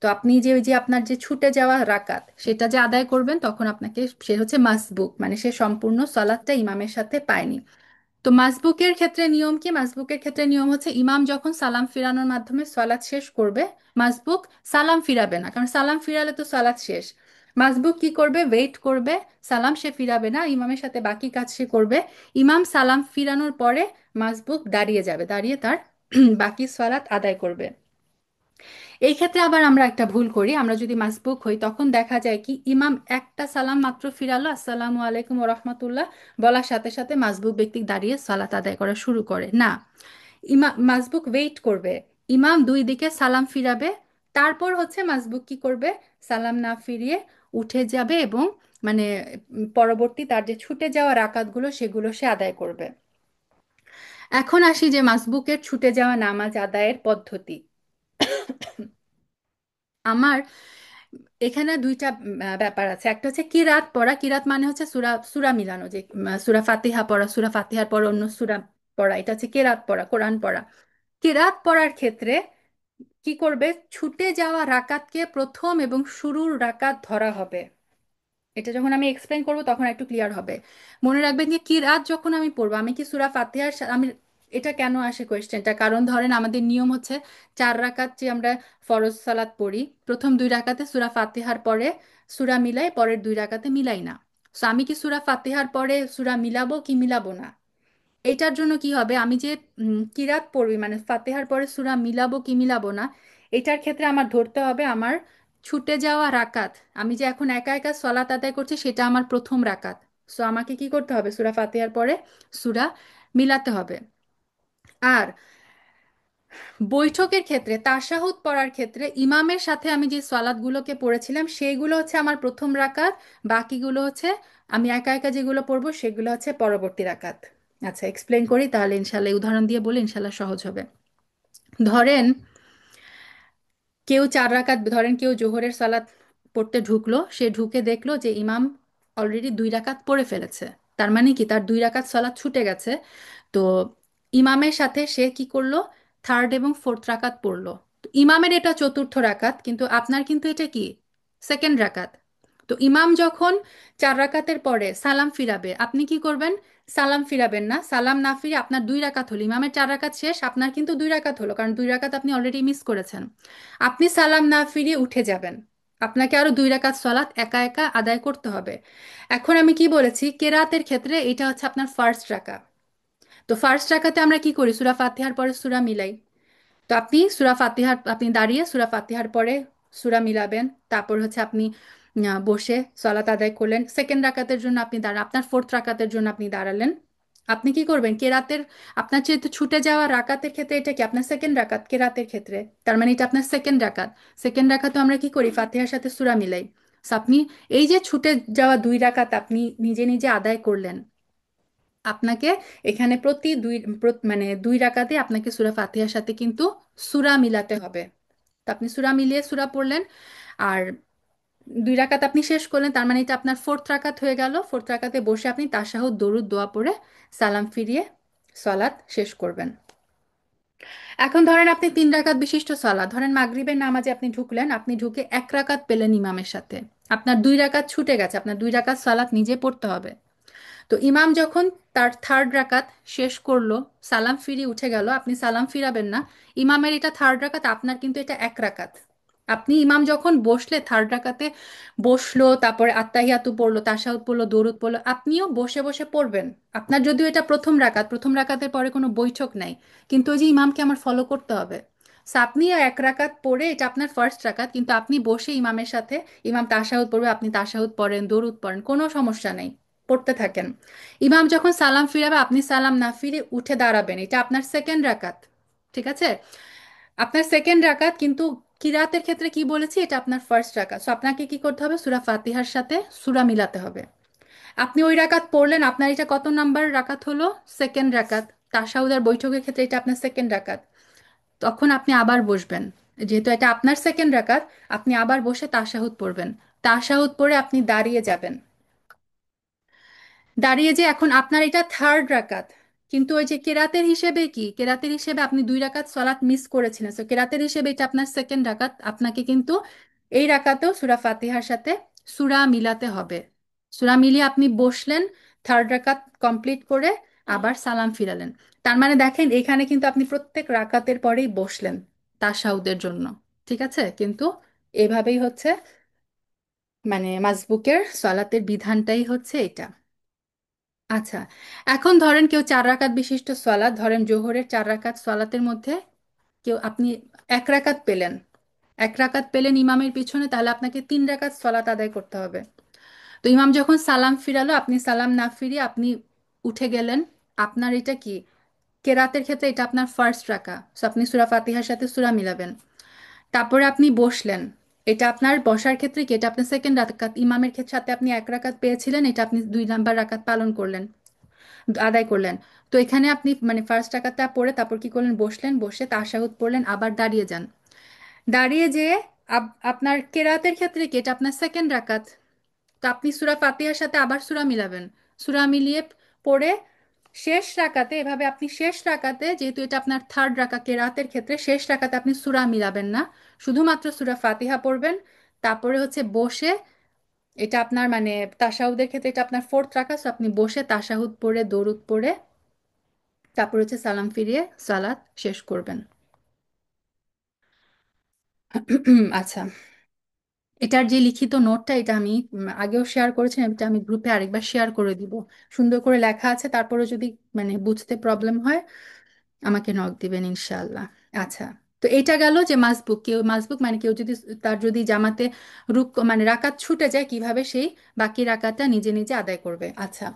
তো আপনি যে ওই যে আপনার যে ছুটে যাওয়া রাকাত সেটা যে আদায় করবেন, তখন আপনাকে সে হচ্ছে মাসবুক, মানে সে সম্পূর্ণ সালাতটা ইমামের সাথে পায়নি। তো মাসবুকের ক্ষেত্রে নিয়ম কি? মাসবুকের ক্ষেত্রে নিয়ম হচ্ছে ইমাম যখন সালাম ফিরানোর মাধ্যমে সালাত শেষ করবে, মাসবুক সালাম ফিরাবে না, কারণ সালাম ফিরালে তো সালাত শেষ। মাসবুক কি করবে? ওয়েট করবে, সালাম সে ফিরাবে না, ইমামের সাথে বাকি কাজ সে করবে। ইমাম সালাম ফিরানোর পরে মাসবুক দাঁড়িয়ে যাবে, দাঁড়িয়ে তার বাকি সালাত আদায় করবে। এই ক্ষেত্রে আবার আমরা একটা ভুল করি, আমরা যদি মাসবুক হই তখন দেখা যায় কি ইমাম একটা সালাম মাত্র ফিরালো, আসসালামু আলাইকুম ওয়া রাহমাতুল্লাহ বলার সাথে সাথে মাসবুক ব্যক্তি দাঁড়িয়ে সালাত আদায় করা শুরু করে না। মাসবুক ওয়েট করবে, ইমাম দুই দিকে সালাম ফিরাবে, তারপর হচ্ছে মাসবুক কি করবে? সালাম না ফিরিয়ে উঠে যাবে এবং মানে পরবর্তী তার যে ছুটে যাওয়া রাকাতগুলো সেগুলো সে আদায় করবে। এখন আসি যে মাসবুকের ছুটে যাওয়া নামাজ আদায়ের পদ্ধতি। আমার এখানে দুইটা ব্যাপার আছে। একটা হচ্ছে কিরাত পড়া, কিরাত মানে হচ্ছে সুরা সুরা মিলানো, যে সুরা ফাতিহা পড়া, সুরা ফাতিহার পর অন্য সুরা পড়া, এটা হচ্ছে কেরাত পড়া, কোরআন পড়া। কেরাত পড়ার ক্ষেত্রে কি করবে? ছুটে যাওয়া রাকাতকে প্রথম এবং শুরুর রাকাত ধরা হবে। এটা যখন আমি এক্সপ্লেন করব তখন একটু ক্লিয়ার হবে। মনে রাখবেন যে কিরাত যখন আমি পড়বো, আমি কি সুরা ফাতিহার আমি, এটা কেন আসে কোয়েশ্চেনটা, কারণ ধরেন আমাদের নিয়ম হচ্ছে 4 রাকাত যে আমরা ফরজ সালাত পড়ি, প্রথম 2 রাকাতে সুরা ফাতিহার পরে সুরা মিলাই, পরের 2 রাকাতে মিলাই না। সো আমি কি সুরা ফাতিহার পরে সুরা মিলাবো কি মিলাবো না? এটার জন্য কি হবে, আমি যে কিরাত পড়বি মানে ফাতিহার পরে সূরা মিলাবো কি মিলাবো না, এটার ক্ষেত্রে আমার ধরতে হবে আমার ছুটে যাওয়া রাকাত। আমি যে এখন একা একা সলাত আদায় করছি সেটা আমার প্রথম রাকাত। সো আমাকে কি করতে হবে? সূরা ফাতিহার পরে সূরা মিলাতে হবে। আর বৈঠকের ক্ষেত্রে তাশাহুদ পড়ার ক্ষেত্রে ইমামের সাথে আমি যে সালাতগুলোকে পড়েছিলাম সেইগুলো হচ্ছে আমার প্রথম রাকাত, বাকিগুলো হচ্ছে আমি একা একা যেগুলো পড়বো সেগুলো হচ্ছে পরবর্তী রাকাত। আচ্ছা, এক্সপ্লেন করি তাহলে, ইনশাল্লাহ এই উদাহরণ দিয়ে বলে ইনশাল্লাহ সহজ হবে। ধরেন কেউ 4 রাকাত, ধরেন কেউ জোহরের সালাত পড়তে ঢুকলো, সে ঢুকে দেখলো যে ইমাম অলরেডি 2 রাকাত পড়ে ফেলেছে, তার মানে কি তার 2 রাকাত সালাত ছুটে গেছে। তো ইমামের সাথে সে কি করলো? থার্ড এবং ফোর্থ রাকাত পড়লো। তো ইমামের এটা চতুর্থ রাকাত, কিন্তু আপনার কিন্তু এটা কি? সেকেন্ড রাকাত। তো ইমাম যখন 4 রাকাতের পরে সালাম ফিরাবে, আপনি কি করবেন? সালাম ফিরাবেন না, সালাম না ফিরে আপনার 2 রাকাত হলো, ইমামের 4 রাকাত শেষ, আপনার কিন্তু 2 রাকাত হলো, কারণ 2 রাকাত আপনি অলরেডি মিস করেছেন। আপনি সালাম না ফিরিয়ে উঠে যাবেন, আপনাকে আরো 2 রাকাত সালাত একা একা আদায় করতে হবে। এখন আমি কি বলেছি, কেরাতের ক্ষেত্রে এটা হচ্ছে আপনার ফার্স্ট রাকাত। তো ফার্স্ট রাকাতে আমরা কি করি? সূরা ফাতিহার পরে সূরা মিলাই। তো আপনি সূরা ফাতিহার, আপনি দাঁড়িয়ে সূরা ফাতিহার পরে সূরা মিলাবেন, তারপর হচ্ছে আপনি বসে সালাত আদায় করলেন। সেকেন্ড রাকাতের জন্য আপনি দাঁড়ান, আপনার ফোর্থ রাকাতের জন্য আপনি দাঁড়ালেন। আপনি কি করবেন? কেরাতের আপনার যেহেতু ছুটে যাওয়া রাকাতের ক্ষেত্রে এটা কি আপনার সেকেন্ড রাকাত, কেরাতের ক্ষেত্রে তার মানে এটা আপনার সেকেন্ড রাকাত। সেকেন্ড রাকাতে আমরা কি করি? ফাতিহার সাথে সূরা মিলাই। So আপনি এই যে ছুটে যাওয়া 2 রাকাত আপনি নিজে নিজে আদায় করলেন, আপনাকে এখানে প্রতি মানে 2 রাকাতে আপনাকে সূরা ফাতিহার সাথে কিন্তু সূরা মিলাতে হবে। তো আপনি সূরা মিলিয়ে সূরা পড়লেন, আর 2 রাকাত আপনি শেষ করলেন, তার মানে এটা আপনার ফোর্থ রাকাত হয়ে গেল। ফোর্থ রাকাতে বসে আপনি তাশাহুদ দরুদ দোয়া পড়ে সালাম ফিরিয়ে সালাত শেষ করবেন। এখন ধরেন আপনি 3 রাকাত বিশিষ্ট সালাত, ধরেন মাগরিবের নামাজে আপনি ঢুকলেন, আপনি ঢুকে 1 রাকাত পেলেন ইমামের সাথে, আপনার 2 রাকাত ছুটে গেছে, আপনার 2 রাকাত সালাত নিজে পড়তে হবে। তো ইমাম যখন তার থার্ড রাকাত শেষ করলো, সালাম ফিরিয়ে উঠে গেল, আপনি সালাম ফিরাবেন না, ইমামের এটা থার্ড রাকাত, আপনার কিন্তু এটা 1 রাকাত। আপনি ইমাম যখন বসলে থার্ড রাকাতে বসলো, তারপরে আত্তাহিয়াতু পড়লো, তাশাহুদ পড়লো, দরুদ পড়লো, আপনিও বসে বসে পড়বেন। আপনার যদিও এটা প্রথম রাকাত, প্রথম রাকাতের পরে কোনো বৈঠক নাই, কিন্তু ওই যে ইমামকে আমার ফলো করতে হবে। সো আপনি এক রাকাত পড়ে, এটা আপনার ফার্স্ট রাকাত, কিন্তু আপনি বসে ইমামের সাথে, ইমাম তাশাহুদ পড়বে, আপনি তাশাহুদ পড়েন, দরুদ পড়েন, কোনো সমস্যা নেই, পড়তে থাকেন। ইমাম যখন সালাম ফিরাবে আপনি সালাম না ফিরে উঠে দাঁড়াবেন, এটা আপনার সেকেন্ড রাকাত। ঠিক আছে, আপনার সেকেন্ড রাকাত, কিন্তু কিরাতের ক্ষেত্রে কি বলেছি, এটা আপনার ফার্স্ট রাকাত। সো আপনাকে কি করতে হবে, সূরা ফাতিহার সাথে সূরা মিলাতে হবে। আপনি ওই রাকাত পড়লেন, আপনার এটা কত নাম্বার রাকাত হলো, সেকেন্ড রাকাত। তাশাহুদ আর বৈঠকের ক্ষেত্রে এটা আপনার সেকেন্ড রাকাত। তখন আপনি আবার বসবেন, যেহেতু এটা আপনার সেকেন্ড রাকাত, আপনি আবার বসে তাশাহুদ পড়বেন। তাশাহুদ পড়ে আপনি দাঁড়িয়ে যাবেন। দাঁড়িয়ে যে এখন আপনার এটা থার্ড রাকাত, কিন্তু ওই যে কেরাতের হিসেবে, কি কেরাতের হিসেবে আপনি দুই রাকাত সলাৎ মিস করেছিলেন, তো কেরাতের হিসেবে এটা আপনার সেকেন্ড রাকাত। আপনাকে কিন্তু এই রাকাতেও সূরা ফাতিহার সাথে সূরা মিলাতে হবে। সূরা মিলিয়ে আপনি বসলেন, থার্ড রাকাত কমপ্লিট করে আবার সালাম ফিরালেন। তার মানে দেখেন, এখানে কিন্তু আপনি প্রত্যেক রাকাতের পরেই বসলেন তাশাহুদের জন্য। ঠিক আছে, কিন্তু এভাবেই হচ্ছে, মানে মাসবুকের সলাতের বিধানটাই হচ্ছে এটা। আচ্ছা, এখন ধরেন কেউ 4 রাকাত বিশিষ্ট সালাত, ধরেন জোহরের 4 রাকাত সালাতের মধ্যে কেউ আপনি এক রাকাত পেলেন, এক রাকাত পেলেন ইমামের পিছনে, তাহলে আপনাকে 3 রাকাত সালাত আদায় করতে হবে। তো ইমাম যখন সালাম ফিরালো, আপনি সালাম না ফিরিয়ে আপনি উঠে গেলেন। আপনার এটা কি, কেরাতের ক্ষেত্রে এটা আপনার ফার্স্ট রাকা, সো আপনি সূরা ফাতিহার সাথে সূরা মিলাবেন। তারপরে আপনি বসলেন, এটা আপনার বসার ক্ষেত্রে কি, এটা আপনার সেকেন্ড রাকাত। ইমামের ক্ষেত্রে সাথে আপনি 1 রাকাত পেয়েছিলেন, এটা আপনি 2 নাম্বার রাকাত পালন করলেন, আদায় করলেন। তো এখানে আপনি মানে ফার্স্ট রাকাতটা পড়ে তারপর কি করলেন, বসলেন, বসে তাশাহুদ পড়লেন, আবার দাঁড়িয়ে যান। দাঁড়িয়ে যেয়ে আপনার কেরাতের ক্ষেত্রে কি, এটা আপনার সেকেন্ড রাকাত। তো আপনি সূরা ফাতিহার সাথে আবার সূরা মিলাবেন। সূরা মিলিয়ে পড়ে শেষ রাকাতে, এভাবে আপনি শেষ রাকাতে, যেহেতু এটা আপনার থার্ড রাকাত, কেরাতের ক্ষেত্রে শেষ রাকাতে আপনি সূরা মিলাবেন না, শুধুমাত্র সূরা ফাতিহা পড়বেন। তারপরে হচ্ছে বসে, এটা আপনার মানে তাশাহুদের ক্ষেত্রে এটা আপনার ফোর্থ রাকাত, so আপনি বসে তাশাহুদ পড়ে দরুদ পড়ে তারপর হচ্ছে সালাম ফিরিয়ে সালাত শেষ করবেন। আচ্ছা, এটার যে লিখিত নোটটা, এটা আমি আগেও শেয়ার করেছিলাম, এটা আমি গ্রুপে আরেকবার শেয়ার করে দিব। সুন্দর করে লেখা আছে, তারপরে যদি মানে বুঝতে প্রবলেম হয় আমাকে নক দিবেন ইনশাআল্লাহ। আচ্ছা, তো এটা গেল যে মাসবুক, কেউ মাসবুক মানে কেউ যদি, তার যদি জামাতে মানে রাকাত ছুটে যায়, কিভাবে সেই বাকি রাকাতটা নিজে নিজে আদায় করবে। আচ্ছা,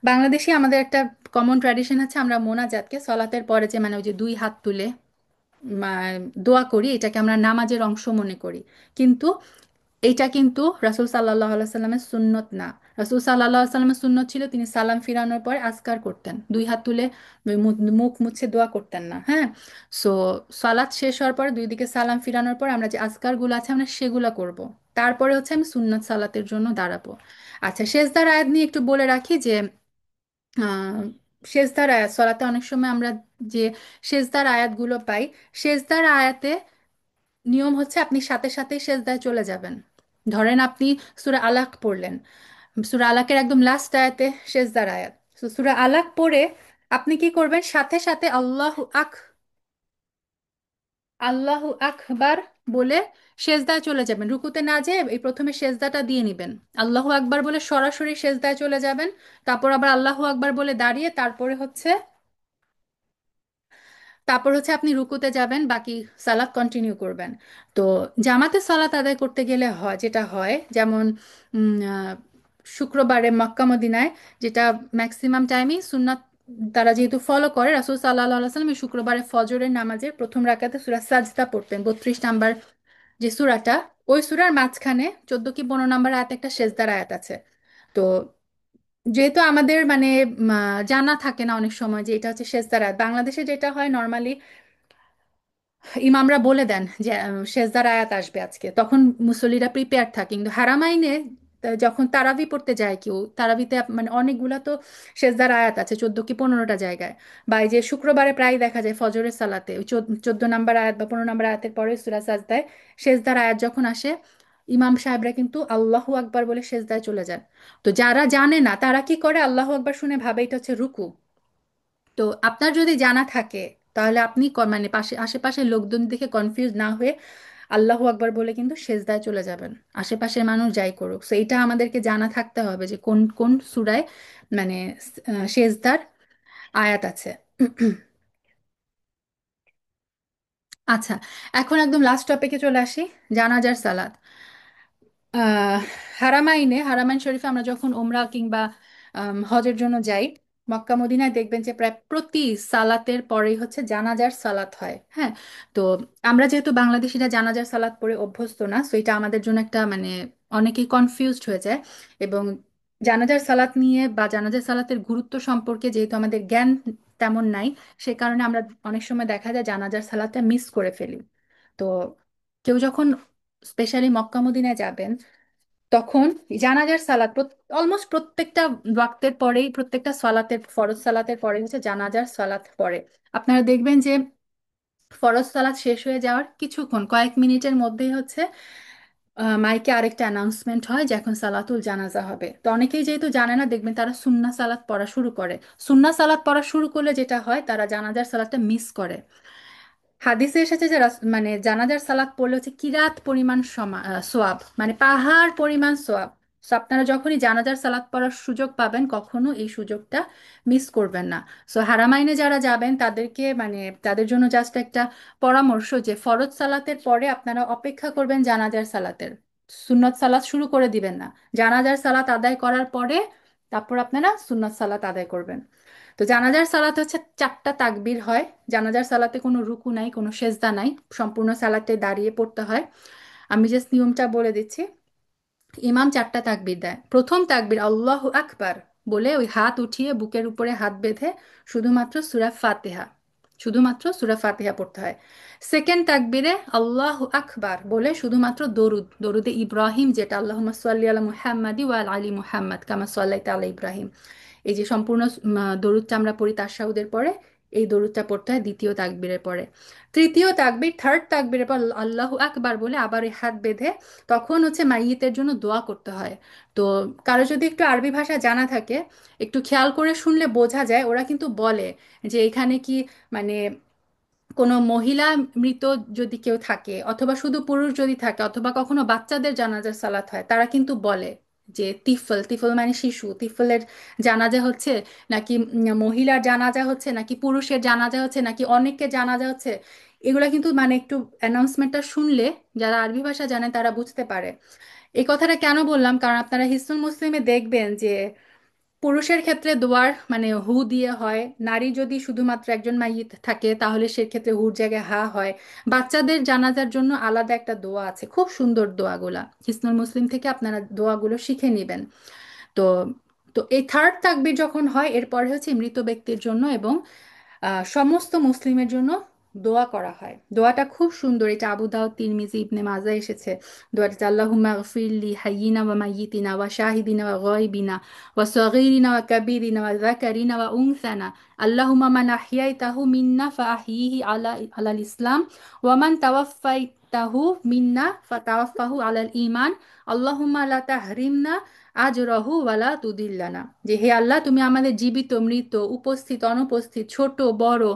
বাংলাদেশে আমাদের একটা কমন ট্র্যাডিশন আছে, আমরা মোনাজাতকে সলাতের পরে যে মানে ওই যে 2 হাত তুলে দোয়া করি, এটাকে আমরা নামাজের অংশ মনে করি। কিন্তু এইটা কিন্তু রাসূল সাল্লাহ সাল্লামের সুন্নত না। রাসূল সাল্লাহ সাল্লামের সুন্নত ছিল তিনি সালাম ফিরানোর পর আজকার করতেন, 2 হাত তুলে ওই মুখ মুছে দোয়া করতেন না। হ্যাঁ, সো সালাত শেষ হওয়ার পর দুই দিকে সালাম ফিরানোর পর আমরা যে আজকারগুলো আছে আমরা সেগুলো করব। তারপরে হচ্ছে আমি সুন্নত সালাতের জন্য দাঁড়াবো। আচ্ছা, সেজদার আয়াত নিয়ে একটু বলে রাখি যে আহ, সেজদার আয়াত সলাতে অনেক সময় আমরা যে সেজদার আয়াতগুলো পাই, সেজদার আয়াতে নিয়ম হচ্ছে আপনি সাথে সাথেই সেজদায় চলে যাবেন। ধরেন আপনি সূরা আলাক পড়লেন, সূরা আলাকের একদম লাস্ট আয়াতে সেজদার আয়াত, তো সূরা আলাক পড়ে আপনি কি করবেন, সাথে সাথে আল্লাহু আকবার বলে সেজদায় চলে যাবেন। রুকুতে না যেয়ে এই প্রথমে সেজদাটা দিয়ে নিবেন, আল্লাহু আকবার বলে সরাসরি সেজদায় চলে যাবেন। তারপর আবার আল্লাহু আকবার বলে দাঁড়িয়ে তারপর হচ্ছে আপনি রুকুতে যাবেন, বাকি সালাত কন্টিনিউ করবেন। তো জামাতে সালাত আদায় করতে গেলে হয় যেটা হয়, যেমন শুক্রবারে মক্কা মদিনায়, যেটা ম্যাক্সিমাম টাইমই সুন্নাত তারা যেহেতু ফলো করে, রাসূল সাল্লাল্লাহু আলাইহি ওয়াসাল্লাম এই শুক্রবারে ফজরের নামাজের প্রথম রাকাতে সূরা সাজদা পড়তেন, 32 নাম্বার যে সূরাটা, ওই সূরার মাঝখানে 14 কি 15 নাম্বার আয়াত একটা সেজদার আয়াত আছে। তো যেহেতু আমাদের মানে জানা থাকে না অনেক সময় যে এটা হচ্ছে সেজদার আয়াত, বাংলাদেশে যেটা হয় নর্মালি ইমামরা বলে দেন যে সেজদার আয়াত আসবে আজকে, তখন মুসল্লিরা প্রিপেয়ার থাকে। কিন্তু হারামাইনে যখন তারাবি পড়তে যায় কেউ, তারাবিতে মানে অনেকগুলা তো সেজদার আয়াত আছে, 14 কি 15টা জায়গায়। বা এই যে শুক্রবারে প্রায় দেখা যায় ফজরের সালাতে ওই 14 নাম্বার আয়াত বা 15 নাম্বার আয়াতের পরে সূরা সাজদায় সেজদার আয়াত যখন আসে, ইমাম সাহেবরা কিন্তু আল্লাহু আকবার বলে সেজদায় চলে যান। তো যারা জানে না তারা কি করে, আল্লাহু আকবার শুনে ভাবে এটা হচ্ছে রুকু। তো আপনার যদি জানা থাকে তাহলে আপনি মানে পাশে আশেপাশের লোকজন দেখে কনফিউজ না হয়ে আল্লাহু আকবার বলে কিন্তু সেজদায় চলে যাবেন, আশেপাশের মানুষ যাই করুক। সো এটা আমাদেরকে জানা থাকতে হবে যে কোন কোন সূরায় মানে সেজদার আয়াত আছে। আচ্ছা, এখন একদম লাস্ট টপিকে চলে আসি, জানাজার সালাত। আহ হারামাইন শরীফে আমরা যখন ওমরা কিংবা হজের জন্য যাই, মক্কা মদিনায় দেখবেন যে প্রায় প্রতি সালাতের পরেই হচ্ছে জানাজার সালাত হয়। হ্যাঁ, তো আমরা যেহেতু বাংলাদেশিরা জানাজার সালাত পড়ে অভ্যস্ত না, সো এটা আমাদের জন্য একটা মানে অনেকেই কনফিউজড হয়ে যায়। এবং জানাজার সালাত নিয়ে বা জানাজার সালাতের গুরুত্ব সম্পর্কে যেহেতু আমাদের জ্ঞান তেমন নাই, সে কারণে আমরা অনেক সময় দেখা যায় জানাজার সালাতটা মিস করে ফেলি। তো কেউ যখন স্পেশালি মক্কা মদিনায় যাবেন, তখন জানাজার সালাত অলমোস্ট প্রত্যেকটা ওয়াক্তের পরেই, প্রত্যেকটা সালাতের ফরজ সালাতের পরে হচ্ছে জানাজার সালাত পড়ে। আপনারা দেখবেন যে ফরজ সালাত শেষ হয়ে যাওয়ার কিছুক্ষণ, কয়েক মিনিটের মধ্যেই হচ্ছে মাইকে আরেকটা অ্যানাউন্সমেন্ট হয় যে এখন সালাতুল জানাজা হবে। তো অনেকেই যেহেতু জানে না, দেখবেন তারা সুন্নাহ সালাত পড়া শুরু করে। সুন্নাহ সালাত পড়া শুরু করলে যেটা হয়, তারা জানাজার সালাতটা মিস করে। হাদিসে এসেছে যে মানে জানাজার সালাত পড়লে হচ্ছে কিরাত পরিমাণ সোয়াব, মানে পাহাড় পরিমাণ সোয়াব। সো আপনারা যখনই জানাজার সালাত পড়ার সুযোগ পাবেন, কখনো এই সুযোগটা মিস করবেন না। সো হারামাইনে যারা যাবেন তাদেরকে মানে তাদের জন্য জাস্ট একটা পরামর্শ যে ফরজ সালাতের পরে আপনারা অপেক্ষা করবেন জানাজার সালাতের, সুন্নত সালাত শুরু করে দিবেন না। জানাজার সালাত আদায় করার পরে তারপর আপনারা সুন্নত সালাত আদায় করবেন। তো জানাজার সালাতে হচ্ছে 4টা তাকবীর হয়। জানাজার সালাতে কোনো রুকু নাই, কোনো সেজদা নাই, সম্পূর্ণ সালাতে দাঁড়িয়ে পড়তে হয়। আমি জাস্ট নিয়মটা বলে দিচ্ছি। ইমাম 4টা তাকবীর দেয়। প্রথম তাকবীর আল্লাহু আকবার বলে ওই হাত উঠিয়ে বুকের উপরে হাত বেঁধে শুধুমাত্র সূরা ফাতিহা, শুধুমাত্র সূরা ফাতিহা পড়তে হয়। সেকেন্ড তাকবীরে আল্লাহু আকবার বলে শুধুমাত্র দরুদ, দরুদে ইব্রাহিম, যেটা আল্লাহুম্মা সাল্লি আলা মুহাম্মাদি ওয়া আলা আলি মুহাম্মাদ কামা সাল্লাইতা আলা ইব্রাহিম, এই যে সম্পূর্ণ দরুদটা আমরা পড়ি তাশাহুদের পরে, এই দরুদটা পড়তে হয় দ্বিতীয় তাকবীরের পরে। তৃতীয় তাকবীর, থার্ড তাকবীরের পর আল্লাহু আকবার বলে আবার এই হাত বেঁধে তখন হচ্ছে মাইয়িতের জন্য দোয়া করতে হয়। তো কারো যদি একটু আরবি ভাষা জানা থাকে, একটু খেয়াল করে শুনলে বোঝা যায় ওরা কিন্তু বলে যে এখানে কি মানে কোনো মহিলা মৃত যদি কেউ থাকে, অথবা শুধু পুরুষ যদি থাকে, অথবা কখনো বাচ্চাদের জানাজার সালাত হয়, তারা কিন্তু বলে যে তিফল, তিফল মানে শিশু, তিফলের জানাজা হচ্ছে নাকি মহিলার জানাজা হচ্ছে নাকি পুরুষের জানাজা হচ্ছে নাকি অনেকের জানাজা হচ্ছে। এগুলা কিন্তু মানে একটু অ্যানাউন্সমেন্টটা শুনলে যারা আরবি ভাষা জানে তারা বুঝতে পারে। এই কথাটা কেন বললাম, কারণ আপনারা হিস্টুল মুসলিমে দেখবেন যে পুরুষের ক্ষেত্রে দোয়ার মানে হু দিয়ে হয়, নারী যদি শুধুমাত্র একজন মাইয়িত থাকে তাহলে সেক্ষেত্রে হুর জায়গায় হা হয়। বাচ্চাদের জানাজার জন্য আলাদা একটা দোয়া আছে, খুব সুন্দর দোয়াগুলা, হিসনুল মুসলিম থেকে আপনারা দোয়াগুলো শিখে নেবেন। তো তো এই থার্ড তাকবীর যখন হয়, এরপরে হচ্ছে মৃত ব্যক্তির জন্য এবং সমস্ত মুসলিমের জন্য দোয়া করা হয়। দোয়াটা খুব সুন্দর, এটা আবু দাউদ, তিরমিজি, ইবনে মাজা এসেছে। দোয়াটা আল্লাহুম্মা গফিরলি হাইয়িনা ওয়া মাইয়িতিনা ওয়া শাহিদিনা ওয়া গায়বিনা ওয়া সগীরিনা ওয়া কাবীরিনা ওয়া যাকারিনা ওয়া উনসানা, আল্লাহুম্মা মান আহইয়াইতাহু মিন্না ফাআহইহি আলাল ইসলাম ওয়া মান তাওয়াফাইতাহু মিন্না ফাতাওয়াফাহু আলাল ঈমান, আল্লাহুম্মা লা তাহরিমনা আজরাহু ওয়ালা তুদিল্লানা। যে হে আল্লাহ, তুমি আমাদের জীবিত মৃত উপস্থিত অনুপস্থিত ছোট বড়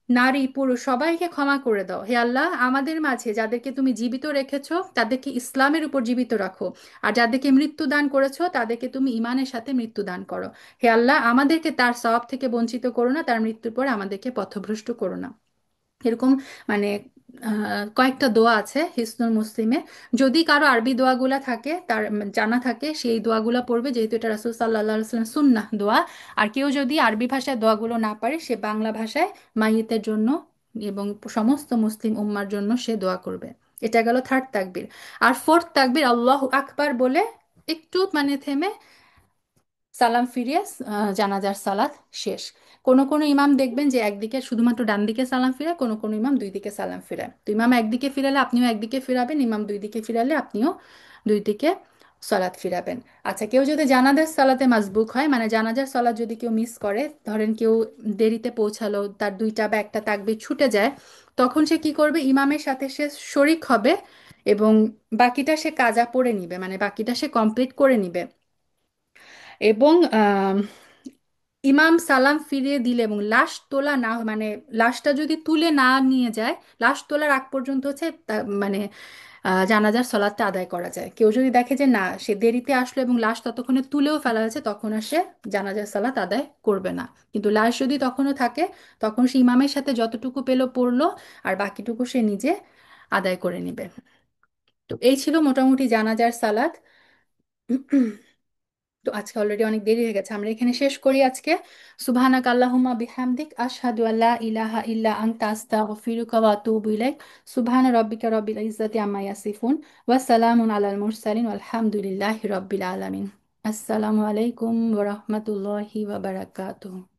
নারী পুরুষ সবাইকে ক্ষমা করে দাও। হে আল্লাহ, আমাদের মাঝে যাদেরকে তুমি জীবিত রেখেছো তাদেরকে ইসলামের উপর জীবিত রাখো, আর যাদেরকে মৃত্যু দান করেছো তাদেরকে তুমি ইমানের সাথে মৃত্যু দান করো। হে আল্লাহ, আমাদেরকে তার সওয়াব থেকে বঞ্চিত করো না, তার মৃত্যুর পর আমাদেরকে পথভ্রষ্ট করো না। এরকম মানে কয়েকটা দোয়া আছে হিসনুল মুসলিমে। যদি কারো আরবি দোয়াগুলা থাকে, তার জানা থাকে, সেই দোয়াগুলা পড়বে, যেহেতু এটা রাসূল সাল্লাল্লাহু আলাইহি ওয়াসাল্লাম সুন্নাহ দোয়া। আর কেউ যদি আরবি ভাষায় দোয়াগুলো না পারে, সে বাংলা ভাষায় মাইয়িতের জন্য এবং সমস্ত মুসলিম উম্মার জন্য সে দোয়া করবে। এটা গেল থার্ড তাকবীর। আর ফোর্থ তাকবীর আল্লাহু আকবার বলে একটু মানে থেমে সালাম ফিরিয়ে জানাজার সালাত শেষ। কোন কোন ইমাম দেখবেন যে একদিকে শুধুমাত্র ডান দিকে সালাম ফিরায়, কোন কোন ইমাম দুই দিকে সালাম ফিরায়। তো ইমাম একদিকে ফিরালে আপনিও একদিকে ফিরাবেন, ইমাম দুই দিকে ফিরালে আপনিও দুই দিকে সালাত ফিরাবেন। আচ্ছা, কেউ যদি জানাজার সালাতে মাসবুক হয়, মানে জানাজার সালাত যদি কেউ মিস করে, ধরেন কেউ দেরিতে পৌঁছালো, তার দুইটা বা একটা তাকবীর ছুটে যায়, তখন সে কি করবে, ইমামের সাথে সে শরিক হবে এবং বাকিটা সে কাজা পড়ে নিবে, মানে বাকিটা সে কমপ্লিট করে নিবে। এবং ইমাম সালাম ফিরিয়ে দিলে এবং লাশ তোলা না মানে লাশটা যদি তুলে না নিয়ে যায়, লাশ তোলার আগ পর্যন্ত হচ্ছে মানে জানাজার সলাতটা আদায় করা যায়। কেউ যদি দেখে যে না, সে দেরিতে আসলো এবং লাশ ততক্ষণে তুলেও ফেলা হয়েছে, তখন আর সে জানাজার সালাত আদায় করবে না। কিন্তু লাশ যদি তখনও থাকে, তখন সে ইমামের সাথে যতটুকু পেলো পড়লো, আর বাকিটুকু সে নিজে আদায় করে নেবে। তো এই ছিল মোটামুটি জানাজার সালাত। তো আজকে অলরেডি অনেক দেরি হয়ে গেছে, আমরা এখানে শেষ করি আজকে। সুবহানাক আল্লাহুম্মা বিহামদিক আশহাদু আল্লা ইলাহা ইল্লা আনতা আস্তাগফিরুকা ওয়া আতুবু ইলাইক। সুবহানা রাব্বিকা রাব্বিল ইজ্জাতি আম্মা ইয়াসিফুন ওয়া সালামুন আলাল মুরসালিন আলহামদুলিল্লাহি রাব্বিল আলামিন। আসসালামু আলাইকুম ওয়া রাহমাতুল্লাহি ওয়া বারাকাতুহু।